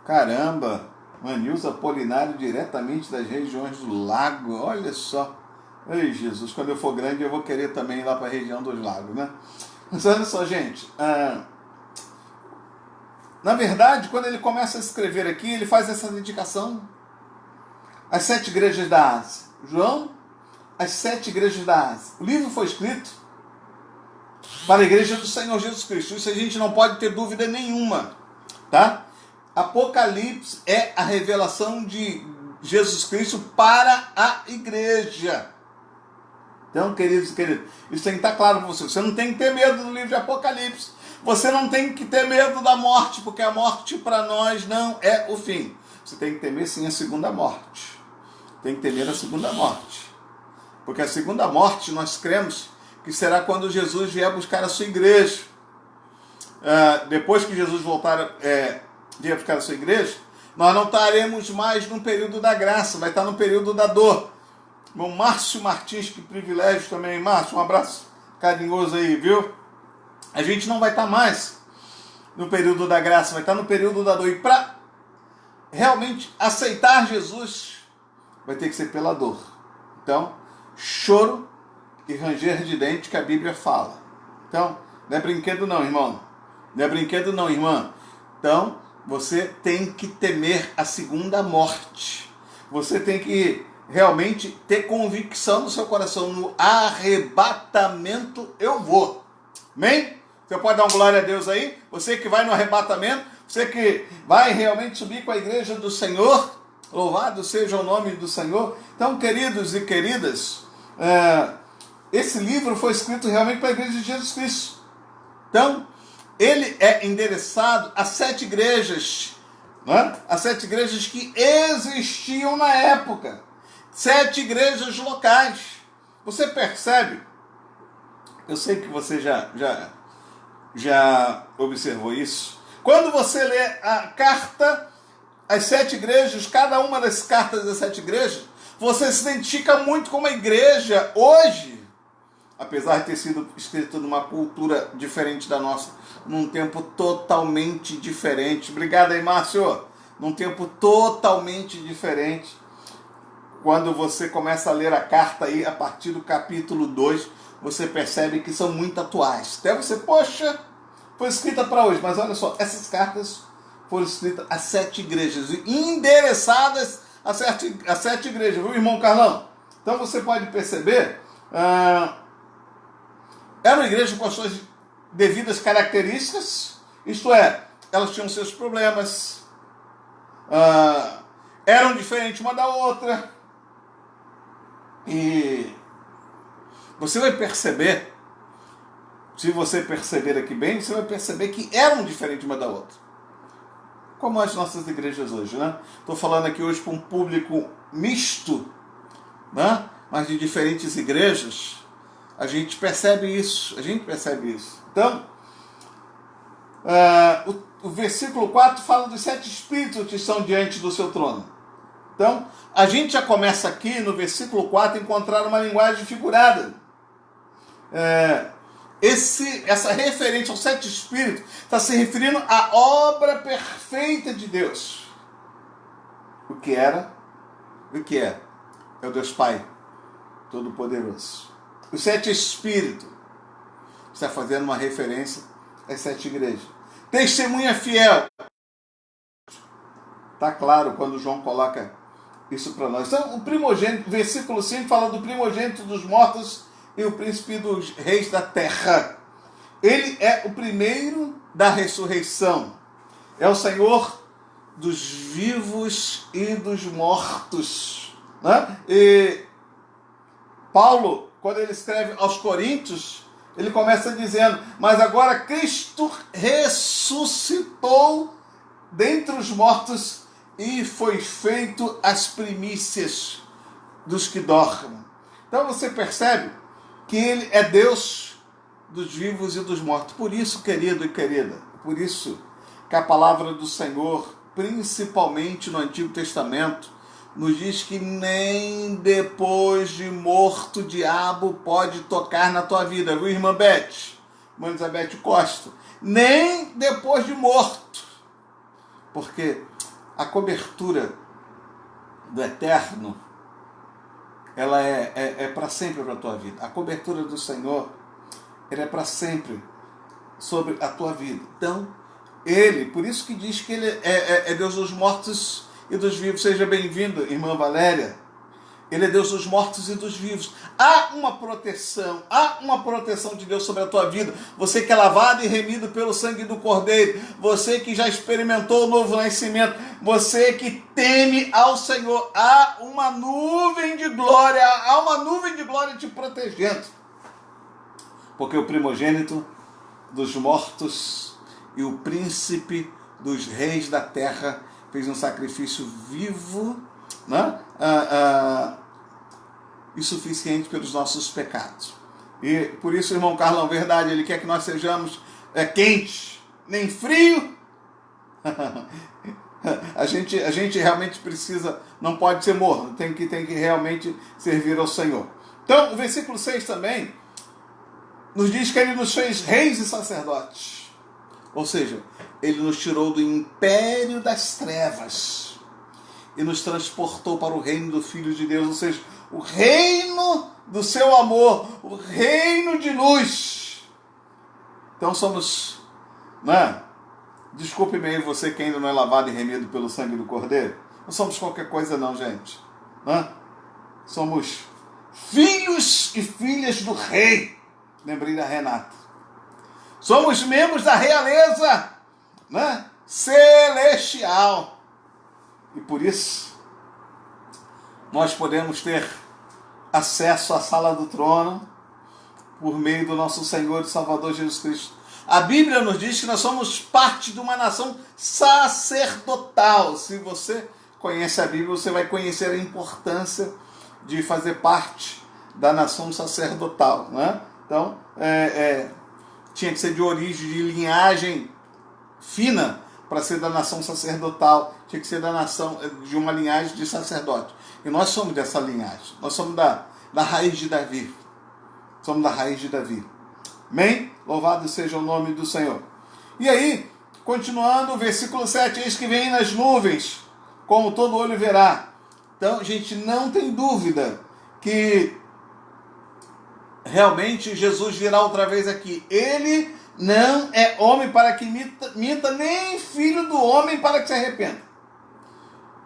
caramba, Manilza Apolinário, diretamente das regiões do Lago, olha só. Ei, Jesus, quando eu for grande eu vou querer também ir lá para a região dos lagos, né? Mas olha só, gente, na verdade, quando ele começa a escrever aqui, ele faz essa dedicação às 7 igrejas da Ásia. João, as 7 igrejas da Ásia. O livro foi escrito para a igreja do Senhor Jesus Cristo. Isso a gente não pode ter dúvida nenhuma, tá? Apocalipse é a revelação de Jesus Cristo para a igreja. Então, queridos e queridas, isso tem que estar claro para você. Você não tem que ter medo do livro de Apocalipse. Você não tem que ter medo da morte, porque a morte para nós não é o fim. Você tem que temer sim a segunda morte. Tem que temer a segunda morte. Porque a segunda morte nós cremos que será quando Jesus vier buscar a sua igreja. Depois que Jesus voltar vier buscar a sua igreja, nós não estaremos mais no período da graça, vai estar no período da dor. Irmão Márcio Martins, que privilégio também. Márcio, um abraço carinhoso aí, viu? A gente não vai estar mais no período da graça, vai estar no período da dor. E para realmente aceitar Jesus, vai ter que ser pela dor. Então, choro e ranger de dente que a Bíblia fala. Então, não é brinquedo não, irmão. Não é brinquedo não, irmã. Então, você tem que temer a segunda morte. Você tem que realmente ter convicção no seu coração. No arrebatamento eu vou. Amém? Você pode dar uma glória a Deus aí? Você que vai no arrebatamento, Você que vai realmente subir com a igreja do Senhor, louvado seja o nome do Senhor. Então, queridos e queridas, esse livro foi escrito realmente para a igreja de Jesus Cristo. Então, ele é endereçado a 7 igrejas, né? As 7 igrejas que existiam na época. 7 igrejas locais. Você percebe? Eu sei que você já observou isso. Quando você lê a carta às 7 igrejas, cada uma das cartas das 7 igrejas, você se identifica muito com uma igreja hoje, apesar de ter sido escrito numa cultura diferente da nossa, num tempo totalmente diferente. Obrigado aí, Márcio. Num tempo totalmente diferente. Quando você começa a ler a carta aí, a partir do capítulo 2, você percebe que são muito atuais. Até você, poxa, foi escrita para hoje. Mas olha só, essas cartas foram escritas a 7 igrejas, endereçadas a 7 igrejas, viu, irmão Carlão? Então você pode perceber, era uma igreja com as suas devidas características, isto é, elas tinham seus problemas, eram diferentes uma da outra, e você vai perceber, se você perceber aqui bem, você vai perceber que eram diferentes uma da outra. Como as nossas igrejas hoje, né? Estou falando aqui hoje para um público misto, né? Mas de diferentes igrejas. A gente percebe isso. Então, o versículo 4 fala dos 7 espíritos que estão diante do seu trono. Então, a gente já começa aqui no versículo 4 a encontrar uma linguagem figurada. Essa referência aos 7 espíritos está se referindo à obra perfeita de Deus. O que era? O que é? É o Deus Pai Todo-Poderoso. Os 7 espíritos está fazendo uma referência às 7 igrejas. Testemunha fiel. Está claro quando João coloca isso para nós. Então, o primogênito, versículo 5 fala do primogênito dos mortos e o príncipe dos reis da terra. Ele é o primeiro da ressurreição. É o Senhor dos vivos e dos mortos. Né? E Paulo, quando ele escreve aos Coríntios, ele começa dizendo, mas agora Cristo ressuscitou dentre os mortos e foi feito as primícias dos que dormem. Então você percebe que ele é Deus dos vivos e dos mortos. Por isso, querido e querida, por isso que a palavra do Senhor, principalmente no Antigo Testamento, nos diz que nem depois de morto o diabo pode tocar na tua vida, viu, irmã Beth? Irmã Elizabeth Costa. Nem depois de morto. Porque a cobertura do eterno, ela é para sempre para a tua vida. A cobertura do Senhor, ela é para sempre sobre a tua vida. Então, ele, por isso que diz que ele é Deus dos mortos e dos vivos. Seja bem-vinda, irmã Valéria. Ele é Deus dos mortos e dos vivos. Há uma proteção de Deus sobre a tua vida. Você que é lavado e remido pelo sangue do Cordeiro, você que já experimentou o novo nascimento, você que teme ao Senhor, há uma nuvem de glória te protegendo. Porque o primogênito dos mortos e o príncipe dos reis da terra fez um sacrifício vivo, né? E suficiente pelos nossos pecados. E por isso, irmão Carlão, verdade, ele quer que nós sejamos quentes, nem frio. A gente realmente precisa, não pode ser morno, tem que realmente servir ao Senhor. Então, o versículo 6 também nos diz que ele nos fez reis e sacerdotes. Ou seja, ele nos tirou do império das trevas e nos transportou para o reino do Filho de Deus, ou seja, o reino do seu amor, o reino de luz. Então somos, né? Desculpe-me aí você que ainda não é lavado e remido pelo sangue do Cordeiro. Não somos qualquer coisa não, gente. Né? Somos filhos e filhas do rei. Lembrei da Renata. Somos membros da realeza, né? celestial. E por isso, nós podemos ter acesso à sala do trono por meio do nosso Senhor e Salvador Jesus Cristo. A Bíblia nos diz que nós somos parte de uma nação sacerdotal. Se você conhece a Bíblia, você vai conhecer a importância de fazer parte da nação sacerdotal, né? Então, tinha que ser de origem, de linhagem fina para ser da nação sacerdotal. Tinha que ser da nação, de uma linhagem de sacerdote. E nós somos dessa linhagem. Nós somos da raiz de Davi. Somos da raiz de Davi. Amém? Louvado seja o nome do Senhor. E aí, continuando, o versículo 7, eis que vem nas nuvens, como todo olho verá. Então, gente, não tem dúvida que realmente Jesus virá outra vez aqui. Ele não é homem para que minta, nem filho do homem para que se arrependa.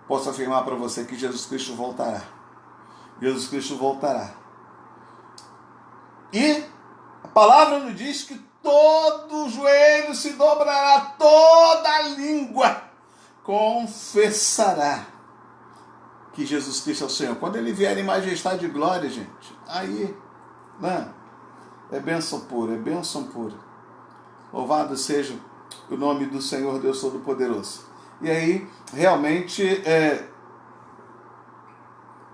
Posso afirmar para você que Jesus Cristo voltará. Jesus Cristo voltará. E a palavra nos diz que todo joelho se dobrará, toda língua confessará que Jesus Cristo é o Senhor. Quando ele vier em majestade e glória, gente, aí, né, é bênção pura, é bênção pura. Louvado seja o nome do Senhor Deus Todo-Poderoso. E aí, realmente,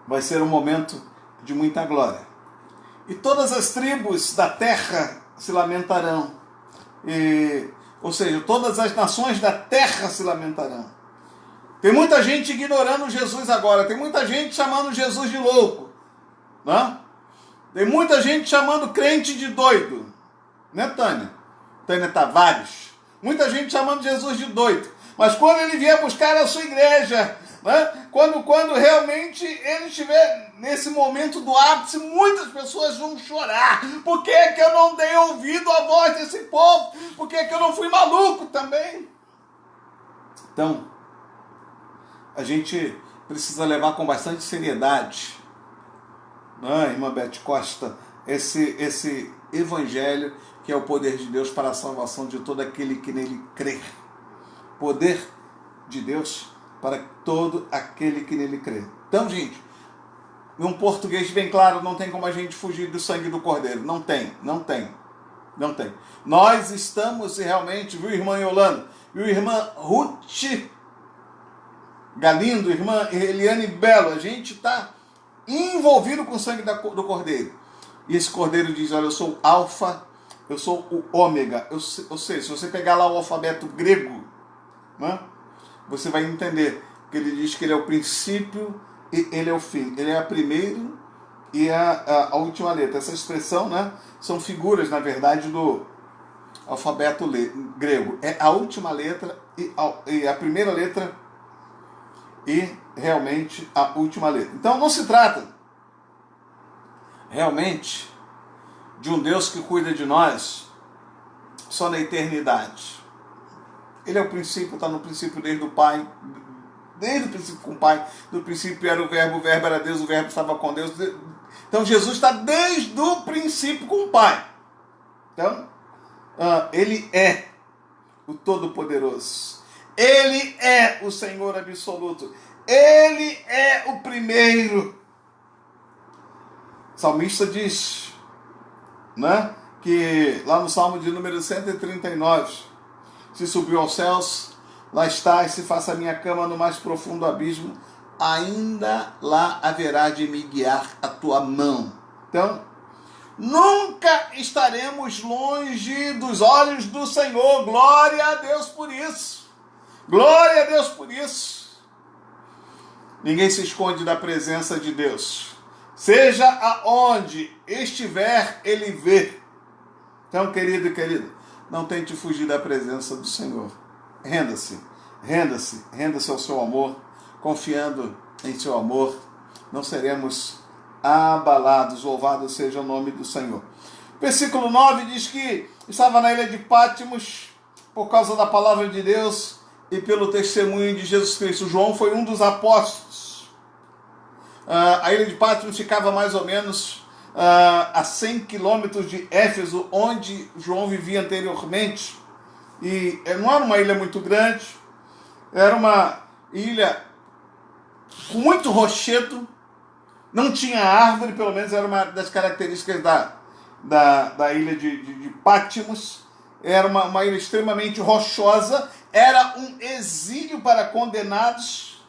vai ser um momento de muita glória. E todas as tribos da terra se lamentarão. Ou seja, todas as nações da terra se lamentarão. Tem muita gente ignorando Jesus agora. Tem muita gente chamando Jesus de louco. Né? Tem muita gente chamando crente de doido. Né, Tânia? Tânia Tavares. Muita gente chamando Jesus de doido. Mas quando ele vier buscar a sua igreja, né? Quando realmente ele estiver nesse momento do ápice, muitas pessoas vão chorar. Por que é que eu não dei ouvido à voz desse povo? Por que é que eu não fui maluco também? Então, a gente precisa levar com bastante seriedade, né, irmã Beth Costa, esse evangelho que é o poder de Deus para a salvação de todo aquele que nele crê. Poder de Deus para todo aquele que nele crê. Então, gente, num português bem claro, não tem como a gente fugir do sangue do Cordeiro. Não tem. Nós estamos realmente, viu, irmã Yolanda? Viu, irmã Ruth Galindo, irmã Eliane Belo? A gente está envolvido com o sangue do Cordeiro. E esse Cordeiro diz, olha, eu sou o alfa, eu sou o ômega. Ou seja, se você pegar lá o alfabeto grego, né, você vai entender que ele diz que ele é o princípio e ele é o fim. Ele é a primeira e a última letra. Essa expressão, né, são figuras, na verdade, do alfabeto grego. É a última letra e a primeira letra e realmente a última letra. Então não se trata realmente de um Deus que cuida de nós só na eternidade. Ele é o princípio, está no princípio desde o Pai, desde o princípio com o Pai. No princípio era o verbo era Deus, o verbo estava com Deus. Então Jesus está desde o princípio com o Pai. Então, ele é o Todo-Poderoso. Ele é o Senhor absoluto. Ele é o primeiro. O salmista diz, né, que lá no Salmo de número 139, se subiu aos céus, lá estás, se faça a minha cama no mais profundo abismo, ainda lá haverá de me guiar a tua mão. Então, nunca estaremos longe dos olhos do Senhor. Glória a Deus por isso. Glória a Deus por isso. Ninguém se esconde da presença de Deus. Seja aonde estiver, Ele vê. Então, querido e querida, não tente fugir da presença do Senhor. Renda-se ao seu amor, confiando em seu amor. Não seremos abalados. Louvado seja o nome do Senhor. Versículo 9 diz que estava na ilha de Patmos por causa da palavra de Deus e pelo testemunho de Jesus Cristo. João foi um dos apóstolos. A ilha de Patmos ficava mais ou menos a 100 quilômetros de Éfeso, onde João vivia anteriormente. E não era uma ilha muito grande, Era uma ilha com muito rochedo, não tinha árvore, pelo menos era uma das características da ilha de Patmos. Era uma ilha extremamente rochosa, era um exílio para condenados,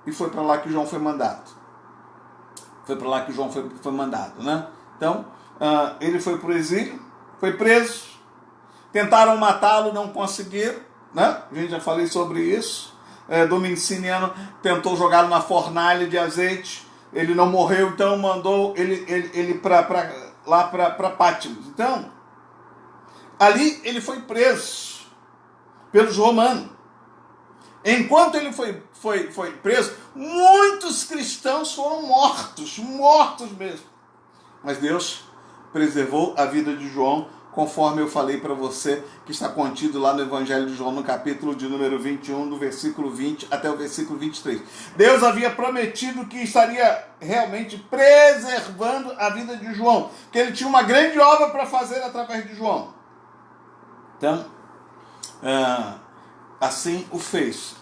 e foi para lá que João foi mandado. Foi para lá que João foi mandado, né? Então, ele foi para o exílio, foi preso, tentaram matá-lo, não conseguiram, né? A gente já falei sobre isso. Domiciano tentou jogá-lo na fornalha de azeite, ele não morreu, então mandou ele lá para Patmos. Então, ali ele foi preso pelos romanos. Enquanto ele foi preso, muitos cristãos foram mortos mesmo. Mas Deus preservou a vida de João, conforme eu falei para você, que está contido lá no Evangelho de João, no capítulo de número 21, do versículo 20 até o versículo 23. Deus havia prometido que estaria realmente preservando a vida de João, que ele tinha uma grande obra para fazer através de João. Então, assim o fez.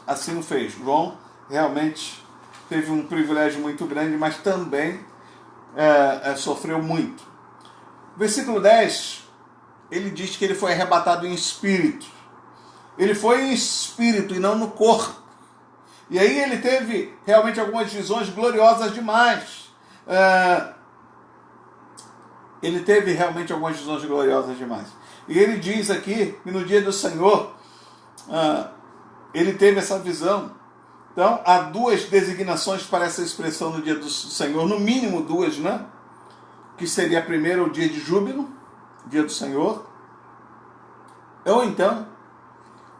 João realmente teve um privilégio muito grande, mas também sofreu muito. Versículo 10, ele diz que ele foi arrebatado em espírito. Ele foi em espírito e não no corpo. E aí ele teve realmente algumas visões gloriosas demais. E ele diz aqui que no dia do Senhor, ele teve essa visão. Então, há duas designações para essa expressão no dia do Senhor, no mínimo duas, né? Que seria primeiro o dia de júbilo, dia do Senhor, ou então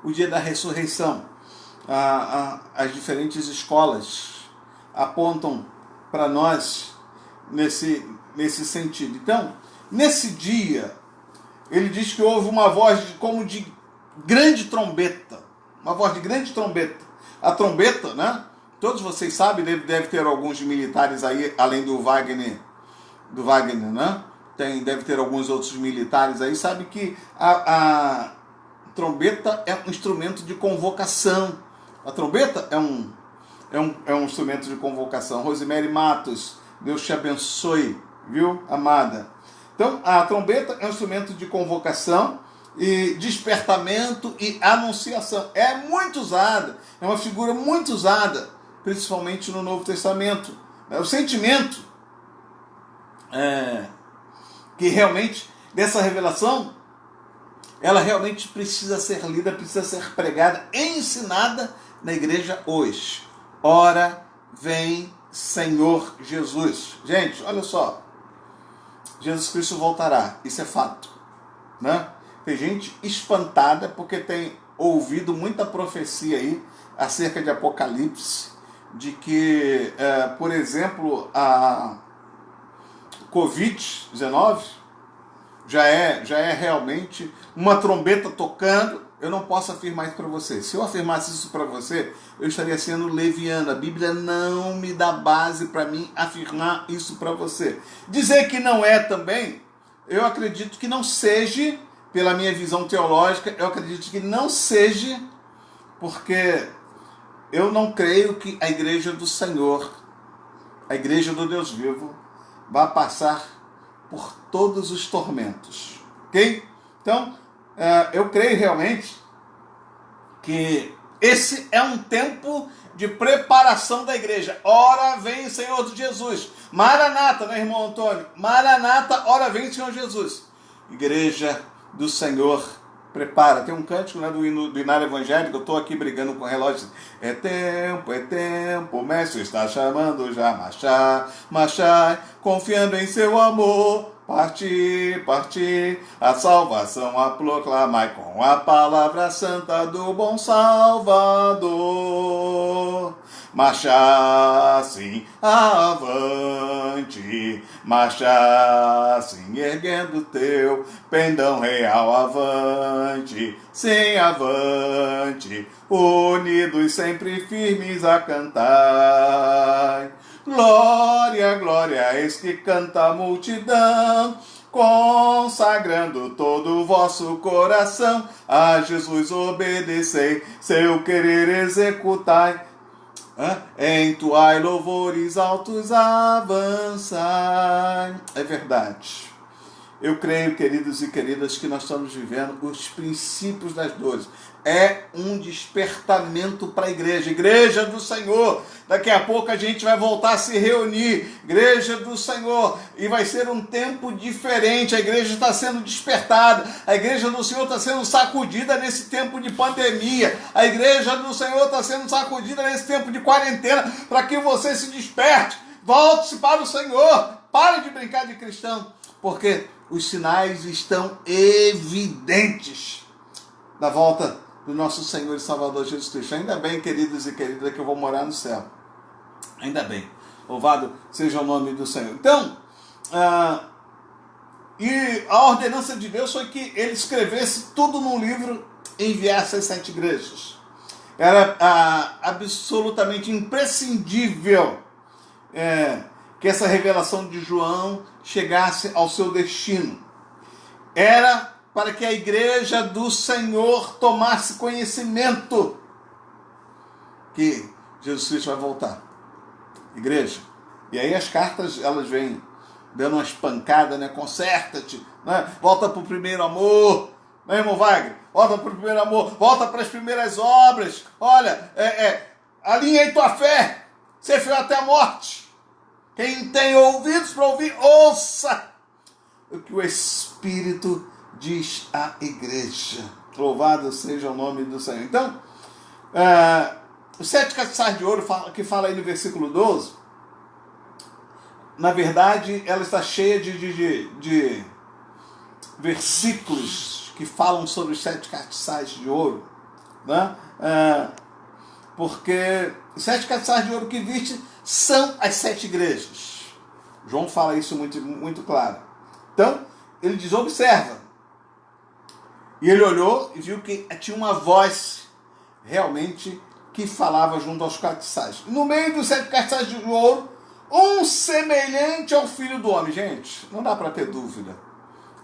o dia da ressurreição. As diferentes escolas apontam para nós nesse sentido. Então, nesse dia, ele diz que houve uma voz como de grande trombeta, uma voz de grande trombeta. A trombeta, né? Todos vocês sabem, deve ter alguns militares aí, além do Wagner, né? Deve ter alguns outros militares aí, sabe que a trombeta é um instrumento de convocação. A trombeta é um instrumento de convocação. Rosemary Matos, Deus te abençoe, viu, amada? Então, a trombeta é um instrumento de convocação e despertamento e anunciação. É muito usada, é uma figura muito usada, principalmente no Novo Testamento. O sentimento que realmente, dessa revelação, ela realmente precisa ser lida, precisa ser pregada, ensinada na igreja hoje. Ora, vem Senhor Jesus. Gente, olha só, Jesus Cristo voltará, isso é fato, né? Tem gente espantada porque tem ouvido muita profecia aí acerca de Apocalipse, de que, por exemplo, a Covid-19 já é realmente uma trombeta tocando. Eu não posso afirmar isso para você. Se eu afirmasse isso para você, eu estaria sendo leviano. A Bíblia não me dá base para mim afirmar isso para você. Dizer que não é também, eu acredito que não seja, pela minha visão teológica, eu acredito que não seja, porque eu não creio que a igreja do Senhor, a igreja do Deus vivo, vai passar por todos os tormentos, ok? Então, eu creio realmente que esse é um tempo de preparação da igreja. Ora vem o Senhor Jesus. Maranata, né, irmão Antônio? Maranata, ora vem o Senhor Jesus. Igreja do Senhor, prepara. Tem um cântico, né, do Inário Evangélico. Eu estou aqui brigando com o relógio. É tempo, o mestre está chamando já. Marchai, confiando em seu amor. Partir, a salvação a proclamai com a palavra santa do bom Salvador. Marchar assim avante, marchar assim erguendo teu pendão real avante, sim avante, unidos sempre firmes a cantar. Glória, glória, eis que canta a multidão, consagrando todo o vosso coração, a Jesus obedecei, seu querer executai, entoai louvores altos, avançai. É verdade. Eu creio, queridos e queridas, que nós estamos vivendo os princípios das dores. É um despertamento para a igreja do Senhor. Daqui a pouco a gente vai voltar a se reunir, igreja do Senhor, e vai ser um tempo diferente. A igreja está sendo despertada, a igreja do Senhor está sendo sacudida nesse tempo de pandemia, a igreja do Senhor está sendo sacudida nesse tempo de quarentena, para que você se desperte, volte-se para o Senhor, pare de brincar de cristão, porque os sinais estão evidentes da volta do nosso Senhor e Salvador Jesus Cristo. Ainda bem, queridos e queridas, que eu vou morar no céu. Ainda bem. Louvado seja o nome do Senhor. Então, e a ordenança de Deus foi que ele escrevesse tudo num livro e enviasse às 7 igrejas. Era absolutamente imprescindível que essa revelação de João chegasse ao seu destino. Era para que a igreja do Senhor tomasse conhecimento que Jesus Cristo vai voltar. Igreja. E aí as cartas, elas vêm dando umas pancadas, né? Conserta-te, né? Volta para o primeiro amor, né, irmão Wagner? Volta para o primeiro amor, volta para as primeiras obras. Olha, alinha aí tua fé, ser fiel até a morte. Quem tem ouvidos para ouvir, ouça o que o Espírito diz à igreja. Louvado seja o nome do Senhor. Então, os 7 castiçais de ouro que fala aí no versículo 12, na verdade, ela está cheia de versículos que falam sobre os 7 castiçais de ouro, né? Porque os 7 castiçais de ouro que viste são as 7 igrejas. João fala isso muito, muito claro. Então, ele diz, observa. E ele olhou e viu que tinha uma voz realmente que falava junto aos castiçais. No meio dos 7 castiçais de ouro, um semelhante ao Filho do Homem. Gente, não dá para ter dúvida.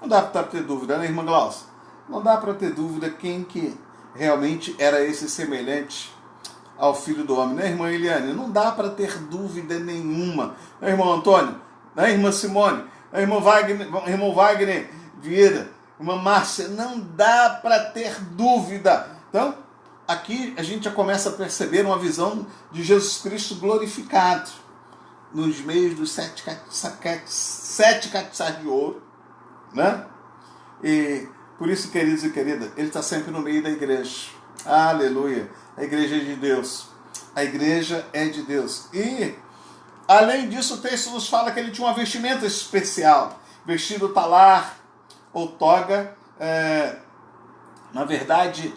Não dá para ter dúvida, né, irmã Glaucia? Não dá para ter dúvida quem que realmente era esse semelhante ao Filho do Homem, né, irmã Eliane? Não dá para ter dúvida nenhuma. Né, irmão Antônio? Né, irmã Simone? Né, irmão Wagner Vieira? Irmã Márcia? Não dá para ter dúvida. Então, aqui a gente já começa a perceber uma visão de Jesus Cristo glorificado nos meios dos 7 castiçais de ouro, né? E por isso, queridos e queridas, ele está sempre no meio da igreja. Aleluia! A igreja é de Deus. A igreja é de Deus. E, além disso, o texto nos fala que ele tinha uma vestimenta especial. Vestido talar ou toga. Na verdade,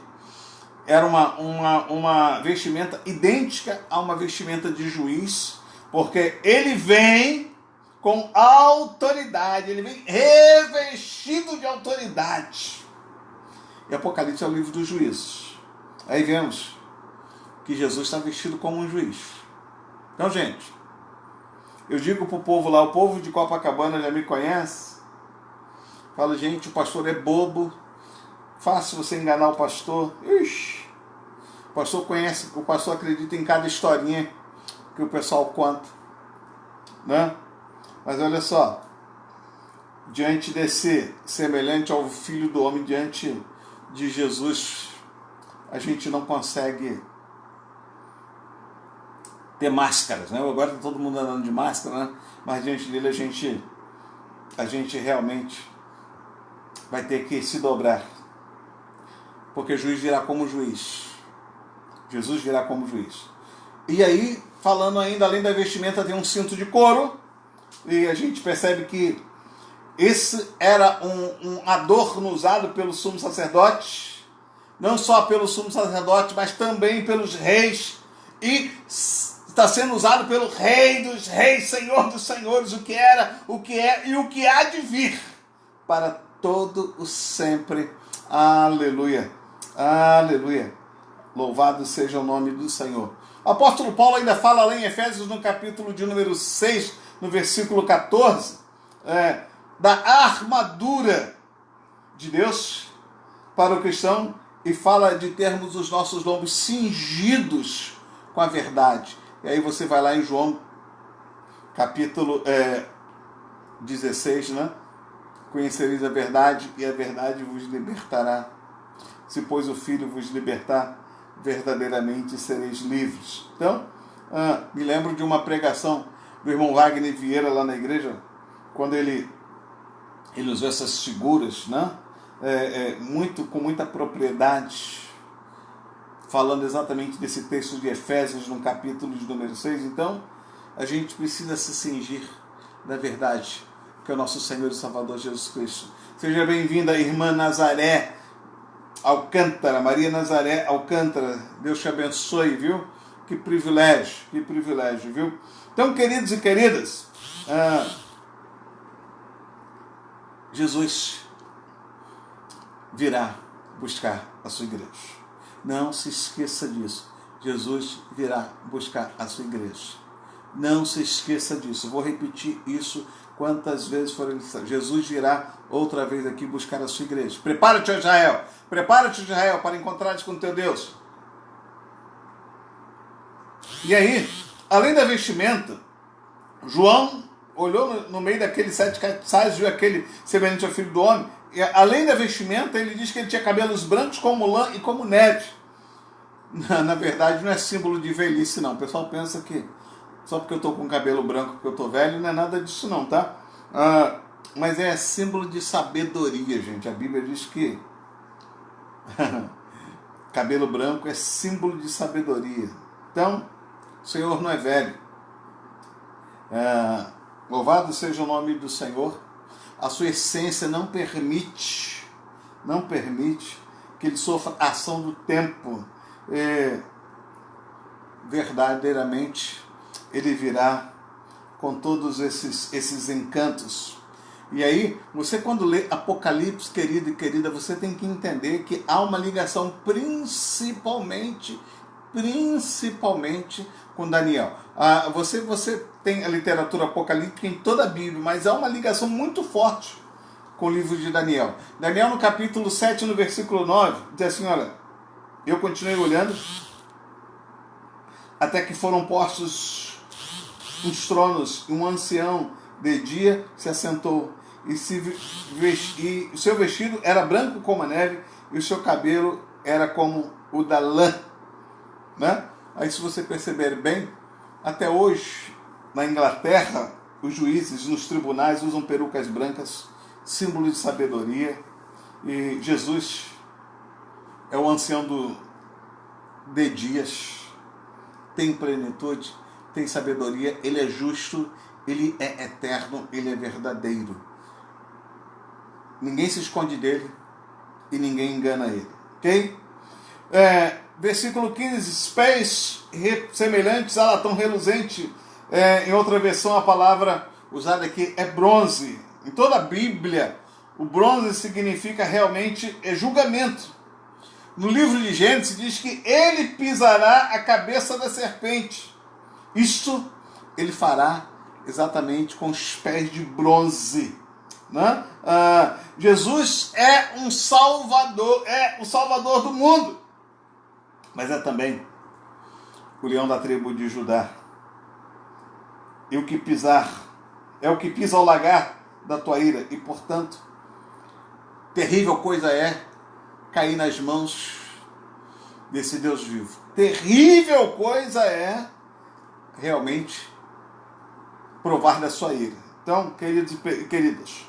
era uma vestimenta idêntica a uma vestimenta de juiz, porque ele vem com autoridade, ele vem revestido de autoridade. E Apocalipse é o livro dos juízes. Aí vemos que Jesus está vestido como um juiz. Então, gente, eu digo para o povo lá, o povo de Copacabana já me conhece, falo, gente, o pastor é bobo, fácil você enganar o pastor. Ixi, o pastor conhece, o pastor acredita em cada historinha que o pessoal conta, né? Mas olha só, diante desse semelhante ao Filho do Homem, diante de Jesus, a gente não consegue ter máscaras, né? Agora está todo mundo andando de máscara, né? Mas diante dele a gente realmente vai ter que se dobrar, porque o juiz virá como juiz. Jesus virá como juiz. E aí, falando ainda, além da vestimenta, tem um cinto de couro, e a gente percebe que esse era um adorno usado pelo sumo sacerdote, não só pelo sumo sacerdote, mas também pelos reis, e está sendo usado pelo Rei dos Reis, Senhor dos Senhores, o que era, o que é e o que há de vir, para todo o sempre. Aleluia, aleluia, louvado seja o nome do Senhor. O apóstolo Paulo ainda fala lá em Efésios, no capítulo de número 6, no versículo 14, da armadura de Deus para o cristão e fala de termos os nossos lombos cingidos com a verdade. E aí você vai lá em João, capítulo 16, né? Conhecereis a verdade e a verdade vos libertará. Se, pois, o Filho vos libertar, verdadeiramente sereis livres. Então, me lembro de uma pregação do irmão Wagner Vieira lá na igreja, quando ele usou essas figuras, né? Com muita propriedade, falando exatamente desse texto de Efésios, no capítulo de número 6. Então, a gente precisa se cingir da verdade, que é o nosso Senhor e Salvador Jesus Cristo. Seja bem-vinda, irmã Nazaré Alcântara, Maria Nazaré Alcântara. Deus te abençoe, viu? Que privilégio, viu? Então, queridos e queridas, Jesus virá buscar a sua igreja. Não se esqueça disso. Jesus virá buscar a sua igreja. Não se esqueça disso. Eu vou repetir isso quantas vezes for necessário. Jesus virá outra vez aqui buscar a sua igreja. Prepara-te, Israel. Prepara-te, Israel, para encontrares com teu Deus. E aí, além da vestimenta, João olhou no meio daqueles 7 castiçais, viu aquele semelhante ao Filho do Homem. E, além da vestimenta, ele diz que ele tinha cabelos brancos como lã e como neve. Na verdade, não é símbolo de velhice, não. O pessoal pensa que só porque eu estou com cabelo branco, porque eu estou velho, não é nada disso, não, tá? Mas é símbolo de sabedoria, gente. A Bíblia diz que cabelo branco é símbolo de sabedoria. Então, o Senhor não é velho. Louvado seja o nome do Senhor. A sua essência não permite que ele sofra a ação do tempo. Verdadeiramente, ele virá com todos esses encantos. E aí, você quando lê Apocalipse, querido e querida, você tem que entender que há uma ligação principalmente com Daniel. Você tem a literatura apocalíptica em toda a Bíblia, mas há uma ligação muito forte com o livro de Daniel. Daniel, no capítulo 7, no versículo 9, diz assim, olha, eu continuei olhando até que foram postos uns tronos, e um ancião de dia se assentou, e o seu vestido era branco como a neve, e o seu cabelo era como o da lã. Né? Aí, se você perceber bem, até hoje, na Inglaterra, os juízes nos tribunais usam perucas brancas, símbolo de sabedoria, e Jesus é o ancião de dias, tem plenitude, tem sabedoria, ele é justo, ele é eterno, ele é verdadeiro. Ninguém se esconde dele e ninguém engana ele. Ok? Versículo 15, pés semelhantes a latão reluzente. Em outra versão, a palavra usada aqui é bronze. Em toda a Bíblia, o bronze significa realmente julgamento. No livro de Gênesis diz que ele pisará a cabeça da serpente. Isto ele fará exatamente com os pés de bronze. Né? Jesus é um salvador, o salvador do mundo. Mas é também o leão da tribo de Judá. E o que pisar, é o que pisa ao lagar da tua ira. E, portanto, terrível coisa é cair nas mãos desse Deus vivo. Terrível coisa é realmente provar da sua ira. Então, queridos e queridas,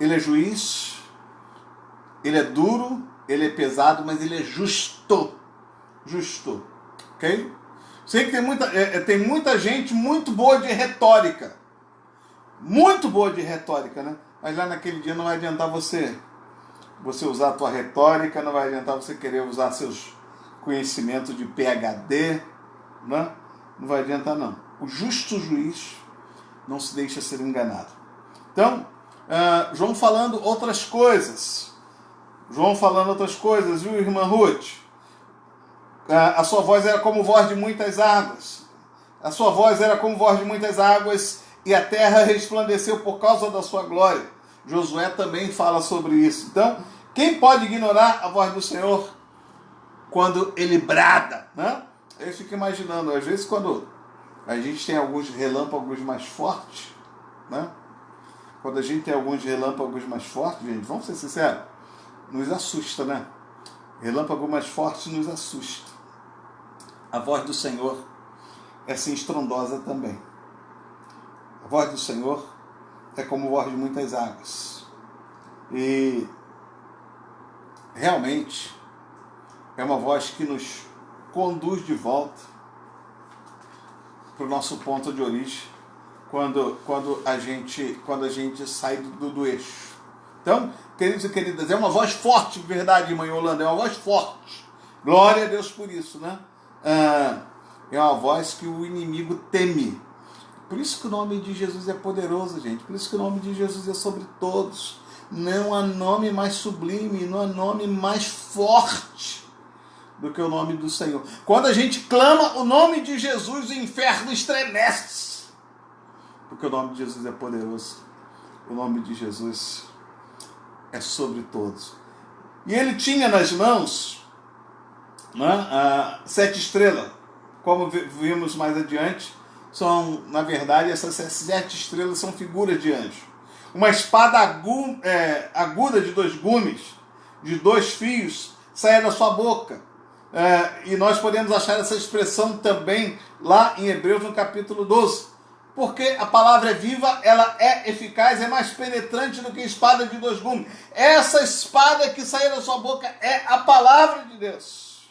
ele é juiz, ele é duro, ele é pesado, mas ele é justo. Justo. Ok? Sei que tem muita gente muito boa de retórica. Muito boa de retórica, né? Mas lá naquele dia não vai adiantar você usar a tua retórica, não vai adiantar você querer usar seus conhecimentos de PhD, né? Não vai adiantar, não. O justo juiz não se deixa ser enganado. Então, João falando outras coisas. Viu, irmã Ruth? A sua voz era como voz de muitas águas. A sua voz era como voz de muitas águas, e a terra resplandeceu por causa da sua glória. Josué também fala sobre isso. Então, quem pode ignorar a voz do Senhor quando ele brada, né? Eu fico imaginando, às vezes quando a gente tem alguns relâmpagos mais fortes, né? Quando a gente tem alguns relâmpagos mais fortes, gente, vamos ser sinceros, nos assusta, né? Relâmpago mais forte nos assusta. A voz do Senhor é assim estrondosa também. A voz do Senhor é como a voz de muitas águas. E realmente é uma voz que nos conduz de volta para o nosso ponto de origem quando a gente sai do eixo. Então, queridos e queridas, é uma voz forte, verdade, irmã Yolanda, é uma voz forte. Glória a Deus por isso, né? É uma voz que o inimigo teme. Por isso que o nome de Jesus é poderoso, gente. Por isso que o nome de Jesus é sobre todos. Não há nome mais sublime, não há nome mais forte do que o nome do Senhor. Quando a gente clama o nome de Jesus, o inferno estremece. Porque o nome de Jesus é poderoso. O nome de Jesus é sobre todos. E ele tinha nas mãos, né, 7 estrelas. Como vimos mais adiante, são, na verdade, essas 7 estrelas são figuras de anjo. Uma espada aguda de 2 gumes, de 2 fios, saia da sua boca. E nós podemos achar essa expressão também lá em Hebreus, no capítulo 12. Porque a palavra é viva, ela é eficaz, é mais penetrante do que espada de 2 gumes. Essa espada que saia da sua boca é a palavra de Deus.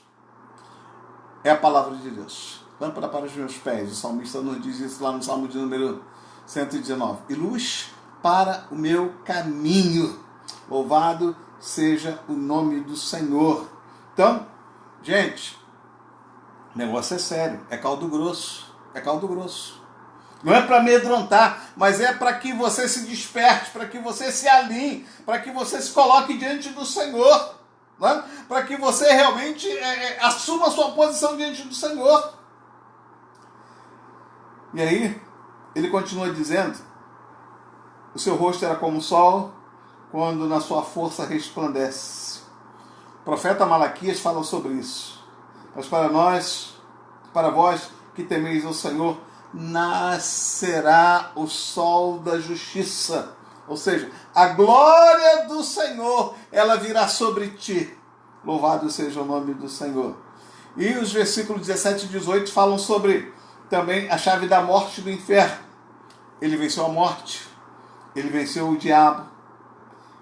É a palavra de Deus. Lâmpada para os meus pés. O salmista nos diz isso lá no Salmo de número 119. E luz para o meu caminho. Louvado seja o nome do Senhor. Então, gente, o negócio é sério. É caldo grosso. É caldo grosso. Não é para amedrontar, mas é para que você se desperte, para que você se alinhe, para que você se coloque diante do Senhor, né? Para que você realmente assuma a sua posição diante do Senhor. E aí, ele continua dizendo, o seu rosto era como o sol, quando na sua força resplandece. O profeta Malaquias fala sobre isso. Mas para vós que temeis ao Senhor, nascerá o sol da justiça. Ou seja, a glória do Senhor, ela virá sobre ti. Louvado seja o nome do Senhor. E os versículos 17 e 18 falam sobre também a chave da morte e do inferno. Ele venceu a morte, ele venceu o diabo,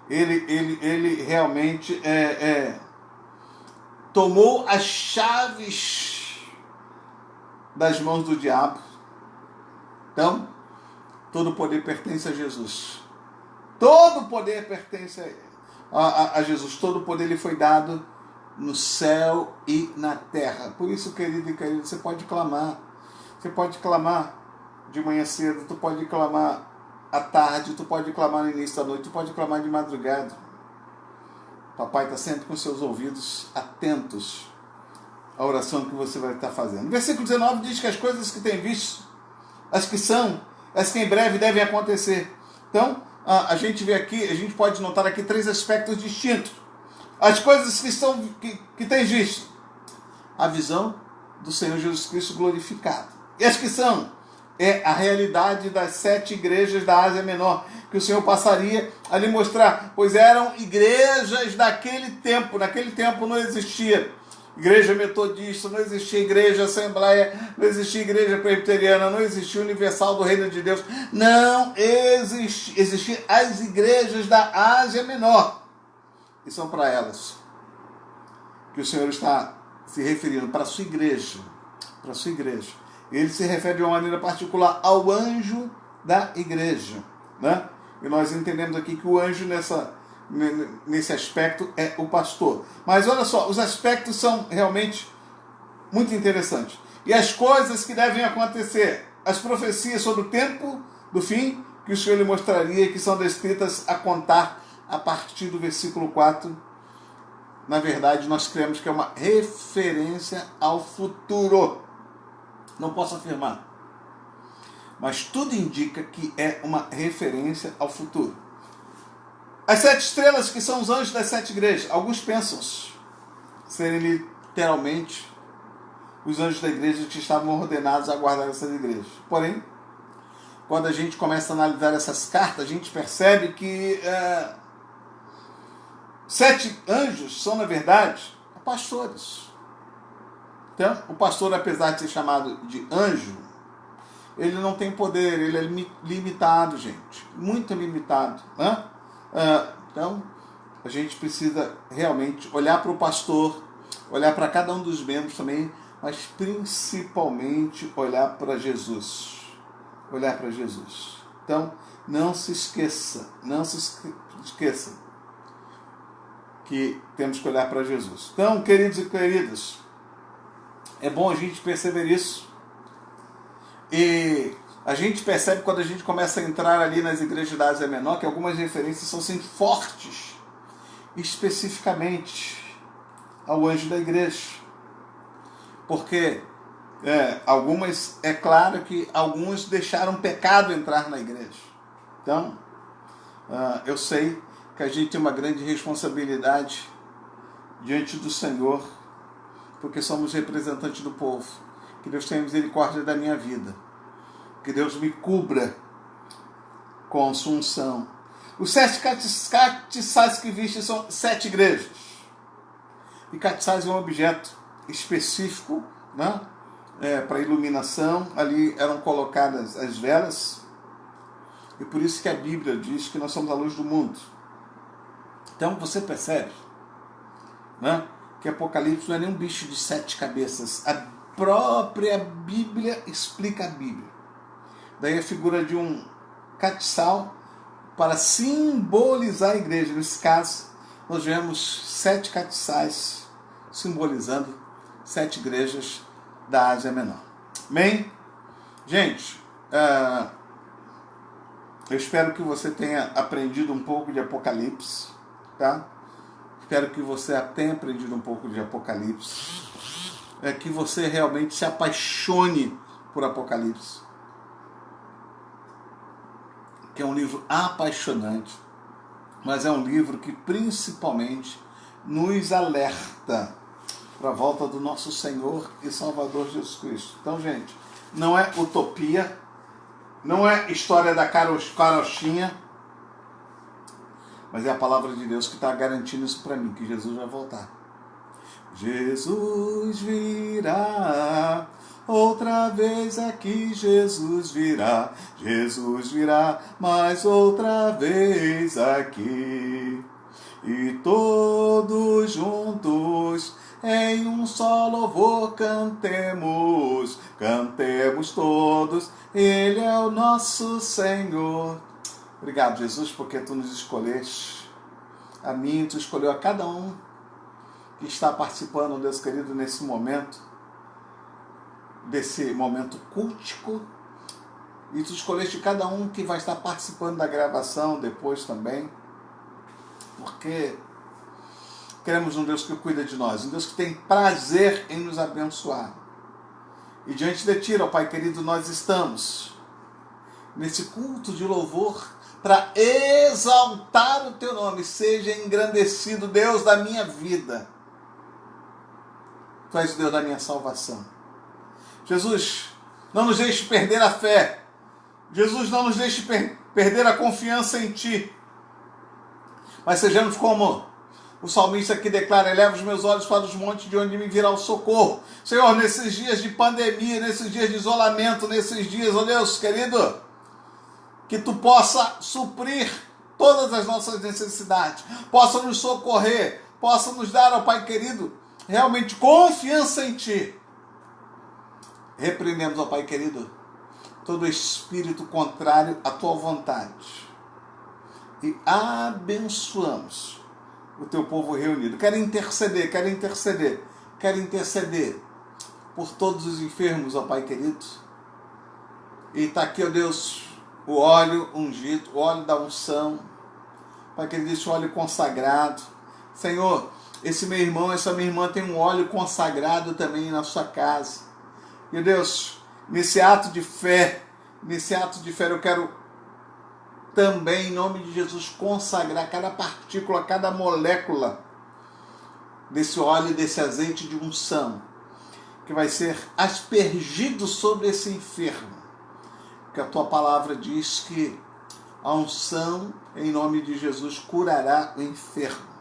ele realmente tomou as chaves das mãos do diabo. Então, todo o poder pertence a Jesus. Todo o poder pertence a Jesus. Todo o poder lhe foi dado no céu e na terra. Por isso, querido e querido, você pode clamar. Você pode clamar de manhã cedo, tu pode clamar à tarde, tu pode clamar no início da noite, tu pode clamar de madrugada. Papai está sempre com seus ouvidos atentos à oração que você vai estar fazendo. O versículo 19 diz que as coisas que tem visto, as que são, as que em breve devem acontecer. Então, a gente vê aqui, a gente pode notar aqui 3 aspectos distintos. As coisas que tens visto. A visão do Senhor Jesus Cristo glorificado. E as que são? É a realidade das 7 igrejas da Ásia Menor, que o Senhor passaria a lhe mostrar, pois eram igrejas daquele tempo. Naquele tempo não existia igreja metodista, não existia igreja assembleia, não existia igreja presbiteriana, não existia universal do reino de Deus, não existiam as igrejas da Ásia Menor. E são para elas que o Senhor está se referindo, para a sua igreja, para a sua igreja. Ele se refere de uma maneira particular ao anjo da igreja, né? E nós entendemos aqui que o anjo nesse aspecto é o pastor. Mas olha só, os aspectos são realmente muito interessantes. E as coisas que devem acontecer, as profecias sobre o tempo do fim, que o Senhor lhe mostraria, que são descritas a contar a partir do versículo 4. Na verdade, nós cremos que é uma referência ao futuro. Não posso afirmar. mas tudo indica que é uma referência ao futuro. As 7 estrelas, que são os anjos das 7 igrejas, alguns pensam serem literalmente os anjos da igreja que estavam ordenados a guardar essas igrejas. Porém, quando a gente começa a analisar essas cartas, a gente percebe que 7 anjos são, na verdade, pastores. Então, o pastor, apesar de ser chamado de anjo, ele não tem poder, ele é limitado, gente. Muito limitado. Então, a gente precisa realmente olhar para o pastor, olhar para cada um dos membros também, mas principalmente olhar para Jesus. Olhar para Jesus. Então, não se esqueça que temos que olhar para Jesus. Então, queridos e queridas, é bom a gente perceber isso. E a gente percebe quando a gente começa a entrar ali nas igrejas da Ásia Menor que algumas referências são assim, fortes, especificamente ao anjo da igreja. Porque algumas, é claro que alguns deixaram pecado entrar na igreja. Então, eu sei que a gente tem uma grande responsabilidade diante do Senhor, porque somos representantes do povo. Que Deus tenha misericórdia da minha vida. Que Deus me cubra com a sua unção. Os 7 castiçais que viste são 7 igrejas. E castiçais é um objeto específico, né? Para iluminação. Ali eram colocadas as velas. E por isso que a Bíblia diz que nós somos a luz do mundo. Então você percebe, né, que Apocalipse não é nenhum bicho de 7 cabeças. A própria Bíblia explica a Bíblia. Daí a figura de um castiçal para simbolizar a igreja. Nesse caso, nós vemos 7 castiçais simbolizando 7 igrejas da Ásia Menor. Amém? Gente, eu espero que você tenha aprendido um pouco de Apocalipse, tá? Espero que você tenha aprendido um pouco de Apocalipse. Que você realmente se apaixone por Apocalipse. Que é um livro apaixonante, mas é um livro que principalmente nos alerta para a volta do nosso Senhor e Salvador Jesus Cristo. Então, gente, não é utopia, não é história da carochinha, mas é a palavra de Deus que está garantindo isso para mim, que Jesus vai voltar. Jesus virá, outra vez aqui Jesus virá mais outra vez aqui. E todos juntos em um só louvor cantemos todos, Ele é o nosso Senhor. Obrigado, Jesus, porque Tu nos escolheste, a mim, Tu escolheu a cada um que está participando, Deus querido, nesse momento, desse momento cultico, e Tu escolheste cada um que vai estar participando da gravação depois também, porque queremos um Deus que cuida de nós, um Deus que tem prazer em nos abençoar. E diante de Ti, ó Pai querido, nós estamos nesse culto de louvor para exaltar o Teu nome. Seja engrandecido, Deus da minha vida. Tu és o Deus da minha salvação. Jesus, não nos deixe perder a fé. Jesus, não nos deixe perder a confiança em Ti. Mas sejamos como o salmista que declara: eleva os meus olhos para os montes, de onde me virá o socorro. Senhor, nesses dias de pandemia, nesses dias de isolamento, nesses dias, ó Deus querido, que Tu possa suprir todas as nossas necessidades, possa nos socorrer, possa nos dar, ó Pai querido, realmente confiança em Ti. Repreendemos, ó Pai querido, todo espírito contrário à Tua vontade e abençoamos o Teu povo reunido. Quero interceder por todos os enfermos, ó Pai querido. E está aqui, ó Deus, o óleo ungido, o óleo da unção, Pai querido, esse óleo consagrado. Senhor, esse meu irmão, essa minha irmã tem um óleo consagrado também na sua casa. E Deus, nesse ato de fé, nesse ato de fé, eu quero também, em nome de Jesus, consagrar cada partícula, cada molécula desse óleo e desse azeite de unção, que vai ser aspergido sobre esse enfermo. Porque a tua palavra diz que a unção, em nome de Jesus, curará o enfermo.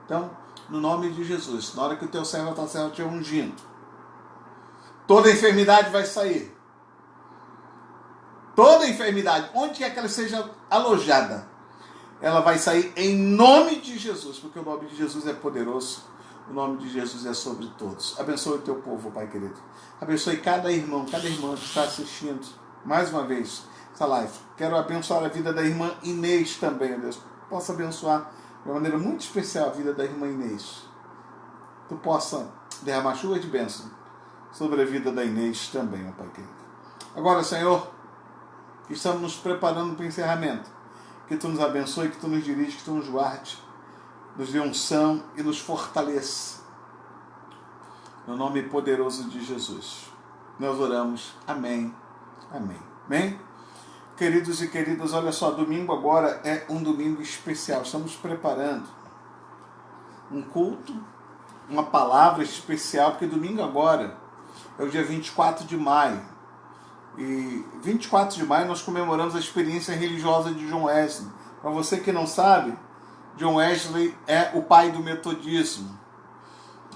Então, no nome de Jesus, na hora que o teu servo e a tua serva estiver ungindo, toda enfermidade vai sair. Toda enfermidade, onde quer que ela seja alojada, ela vai sair em nome de Jesus, porque o nome de Jesus é poderoso, o nome de Jesus é sobre todos. Abençoe o teu povo, Pai querido. Abençoe cada irmão, cada irmã que está assistindo, mais uma vez, essa live. Quero abençoar a vida da irmã Inês também, Deus. Possa abençoar de uma maneira muito especial a vida da irmã Inês. Tu possa derramar chuva de bênção sobre a vida da Inês também, ó Pai querido. Agora, Senhor, estamos nos preparando para o encerramento. Que Tu nos abençoe, que Tu nos dirige, que Tu nos guarde, nos dê unção e nos fortaleça. No nome poderoso de Jesus, nós oramos. Amém. Amém. Amém? Queridos e queridas, olha só, domingo agora é um domingo especial. Estamos preparando um culto, uma palavra especial, porque domingo agora é o dia 24 de maio. E 24 de maio nós comemoramos a experiência religiosa de John Wesley. Para você que não sabe, John Wesley é o pai do metodismo.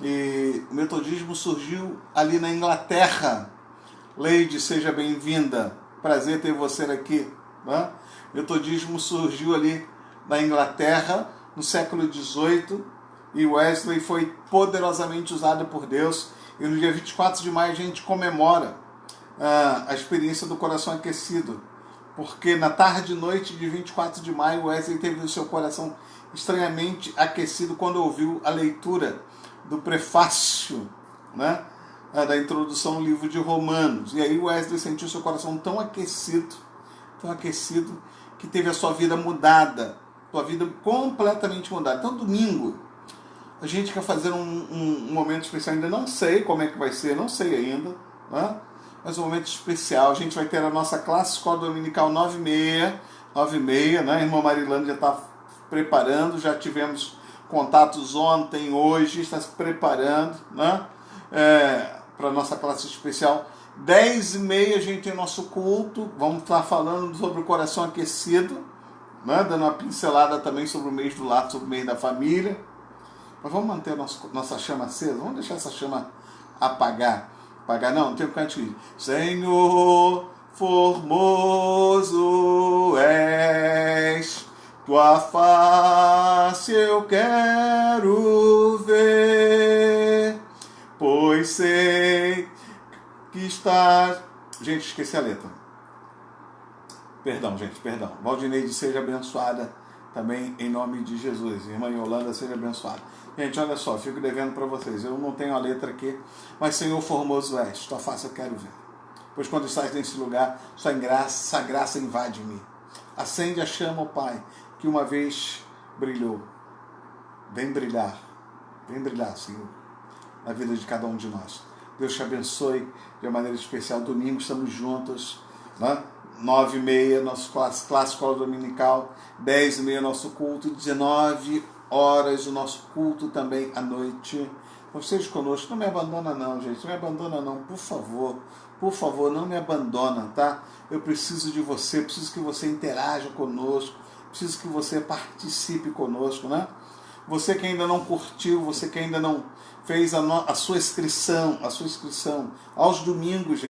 E o metodismo surgiu ali na Inglaterra. Leide, seja bem-vinda. Prazer ter você aqui. Né? O metodismo surgiu ali na Inglaterra no século XVIII e Wesley foi poderosamente usado por Deus. E no dia 24 de maio a gente comemora a experiência do coração aquecido, porque na tarde e noite de 24 de maio Wesley teve o seu coração estranhamente aquecido quando ouviu a leitura do prefácio, né, da introdução ao livro de Romanos. E aí Wesley sentiu seu coração tão aquecido, que teve a sua vida mudada, sua vida completamente mudada. Então domingo a gente quer fazer um momento especial, ainda não sei como é que vai ser, não sei ainda, né? Mas um momento especial. A gente vai ter a nossa classe escola dominical 9h30, né? A irmã Marilane já está preparando, já tivemos contatos ontem, hoje, está se preparando, né? Para a nossa classe especial. 10h30 a gente tem nosso culto, vamos estar falando sobre o coração aquecido, né? Dando uma pincelada também sobre o mês do lar, sobre o mês da família. Mas vamos manter nossa chama acesa, vamos deixar essa chama apagar não, tem um cantinho. Senhor, formoso és, tua face eu quero ver, pois sei que estás... Gente, esqueci a letra. Perdão. Valdineide, seja abençoada também em nome de Jesus. Irmã Yolanda, seja abençoada. Gente, olha só, fico devendo para vocês. Eu não tenho a letra aqui, mas Senhor formoso és, tua face eu quero ver. Pois quando estás nesse lugar, sua graça invade-me. Acende a chama, ó Pai, que uma vez brilhou. Vem brilhar, Senhor, na vida de cada um de nós. Deus te abençoe de uma maneira especial. Domingo estamos juntos, né? 9h30, nosso classe escola dominical, 10h30 nosso culto, 19h o nosso culto também à noite. Vocês conosco, não me abandona não, gente, não me abandona não, por favor, não me abandona, tá? Eu preciso de você, preciso que você interaja conosco, preciso que você participe conosco, né? Você que ainda não curtiu, você que ainda não fez a sua inscrição, aos domingos,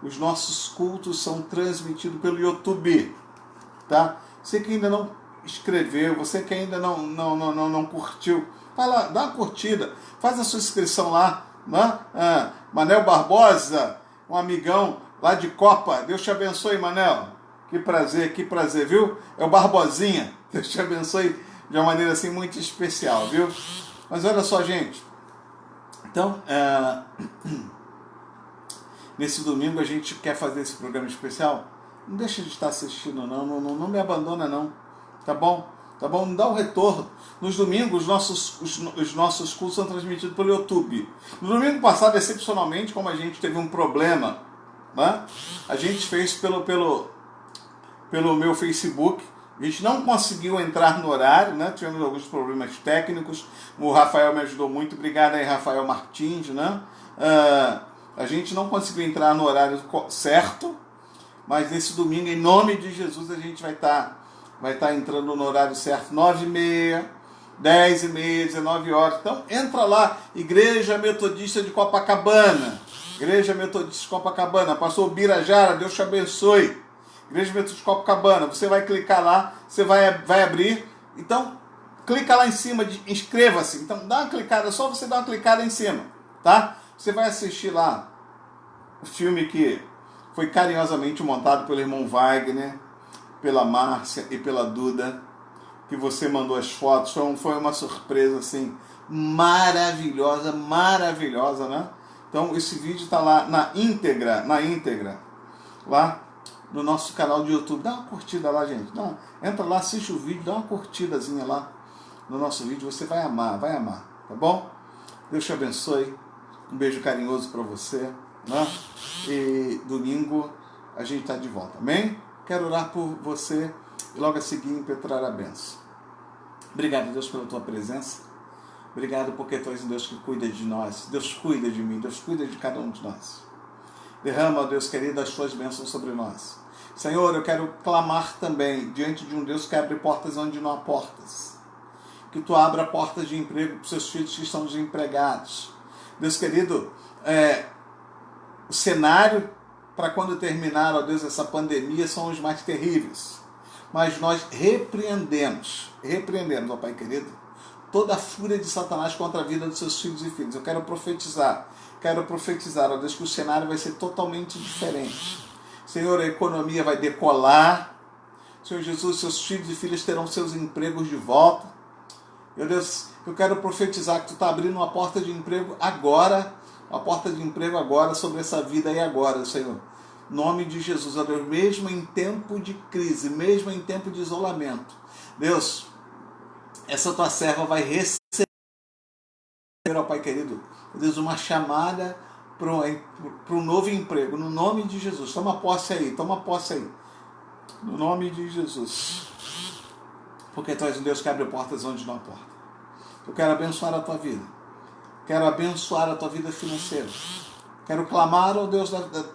os nossos cultos são transmitidos pelo YouTube, tá? Você que ainda não inscreveu, você que ainda não curtiu, vai lá, dá uma curtida, faz a sua inscrição lá, né? Manel Barbosa, um amigão lá de Copa, Deus te abençoe, Manel, que prazer, viu? É o Barbosinha, Deus te abençoe de uma maneira assim muito especial, viu? Mas olha só, gente, então, nesse domingo a gente quer fazer esse programa especial, não deixa de estar assistindo não me abandona não, tá bom? Não dá um retorno. Nos domingos os nossos cultos são transmitidos pelo YouTube. No domingo passado, excepcionalmente, como a gente teve um problema né? A gente fez pelo meu Facebook. A gente não conseguiu entrar no horário, né? Tivemos alguns problemas técnicos. O Rafael me ajudou muito. Obrigado aí, Rafael Martins, né? A gente não conseguiu entrar no horário certo, mas nesse domingo, em nome de Jesus, a gente vai estar entrando no horário certo, 9h30, 10h30, 19 horas. Então, entra lá, Igreja Metodista de Copacabana. Igreja Metodista de Copacabana. Pastor Birajara, Deus te abençoe. Igreja Metodista de Copacabana. Você vai clicar lá, você vai abrir. Então, clica lá em cima de inscreva-se. Então, dá uma clicada, só você dar uma clicada em cima, tá? Você vai assistir lá o filme que foi carinhosamente montado pelo irmão Wagner, pela Márcia e pela Duda, que você mandou as fotos. Foi uma surpresa assim maravilhosa, né? Então esse vídeo está lá na íntegra, lá no nosso canal do YouTube. Dá uma curtida lá, gente. Entra lá, assiste o vídeo, dá uma curtidazinha lá no nosso vídeo, você vai amar, tá bom? Deus te abençoe. Um beijo carinhoso para você, né? E domingo a gente está de volta, amém? Quero orar por você e logo a seguir impetrar a benção. Obrigado, Deus, pela tua presença. Obrigado porque tu és um Deus que cuida de nós. Deus cuida de mim, Deus cuida de cada um de nós. Derrama, ó Deus querido, as tuas bênçãos sobre nós. Senhor, eu quero clamar também diante de um Deus que abre portas onde não há portas. Que tu abra portas de emprego para os seus filhos que estão desempregados. Deus querido, o cenário para quando terminar, ó Deus, essa pandemia são os mais terríveis. Mas nós repreendemos, ó Pai querido, toda a fúria de Satanás contra a vida dos seus filhos e filhas. Eu quero profetizar, ó Deus, que o cenário vai ser totalmente diferente. Senhor, a economia vai decolar. Senhor Jesus, seus filhos e filhas terão seus empregos de volta. Meu Deus, eu quero profetizar que tu está abrindo uma porta de emprego agora, sobre essa vida aí agora, Senhor. Em nome de Jesus, ó Deus, mesmo em tempo de crise, mesmo em tempo de isolamento, Deus, essa tua serva vai receber, ó Pai querido, Deus, uma chamada para um novo emprego, no nome de Jesus. Toma posse aí, no nome de Jesus. Porque tu és um Deus que abre portas onde não há porta. Eu quero abençoar a tua vida. Quero abençoar a tua vida financeira. Quero clamar ao Deus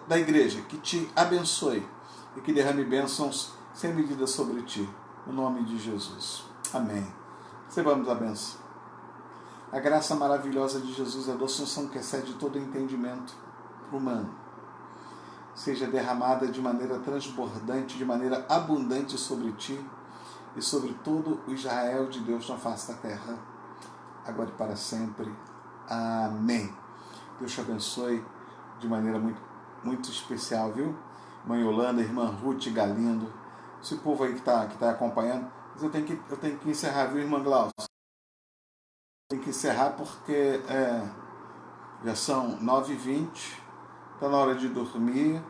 da igreja que te abençoe e que derrame bênçãos sem medida sobre ti. No nome de Jesus. Amém. Recebamos a bênção. A graça maravilhosa de Jesus, a doce unção que excede todo entendimento humano, seja derramada de maneira transbordante, de maneira abundante sobre ti e sobre todo o Israel de Deus na face da terra, agora e para sempre. Amém. Deus te abençoe de maneira muito, muito especial, viu? Mãe Yolanda, irmã Ruth Galindo, esse povo aí que tá acompanhando. Mas eu tenho que encerrar, viu, irmã Glaucia? Tem que encerrar porque já são 9h20, está na hora de dormir.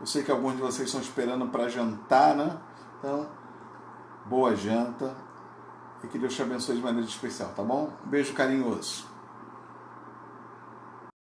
Eu sei que alguns de vocês estão esperando para jantar, né? Então, boa janta e que Deus te abençoe de maneira especial, tá bom? Um beijo carinhoso.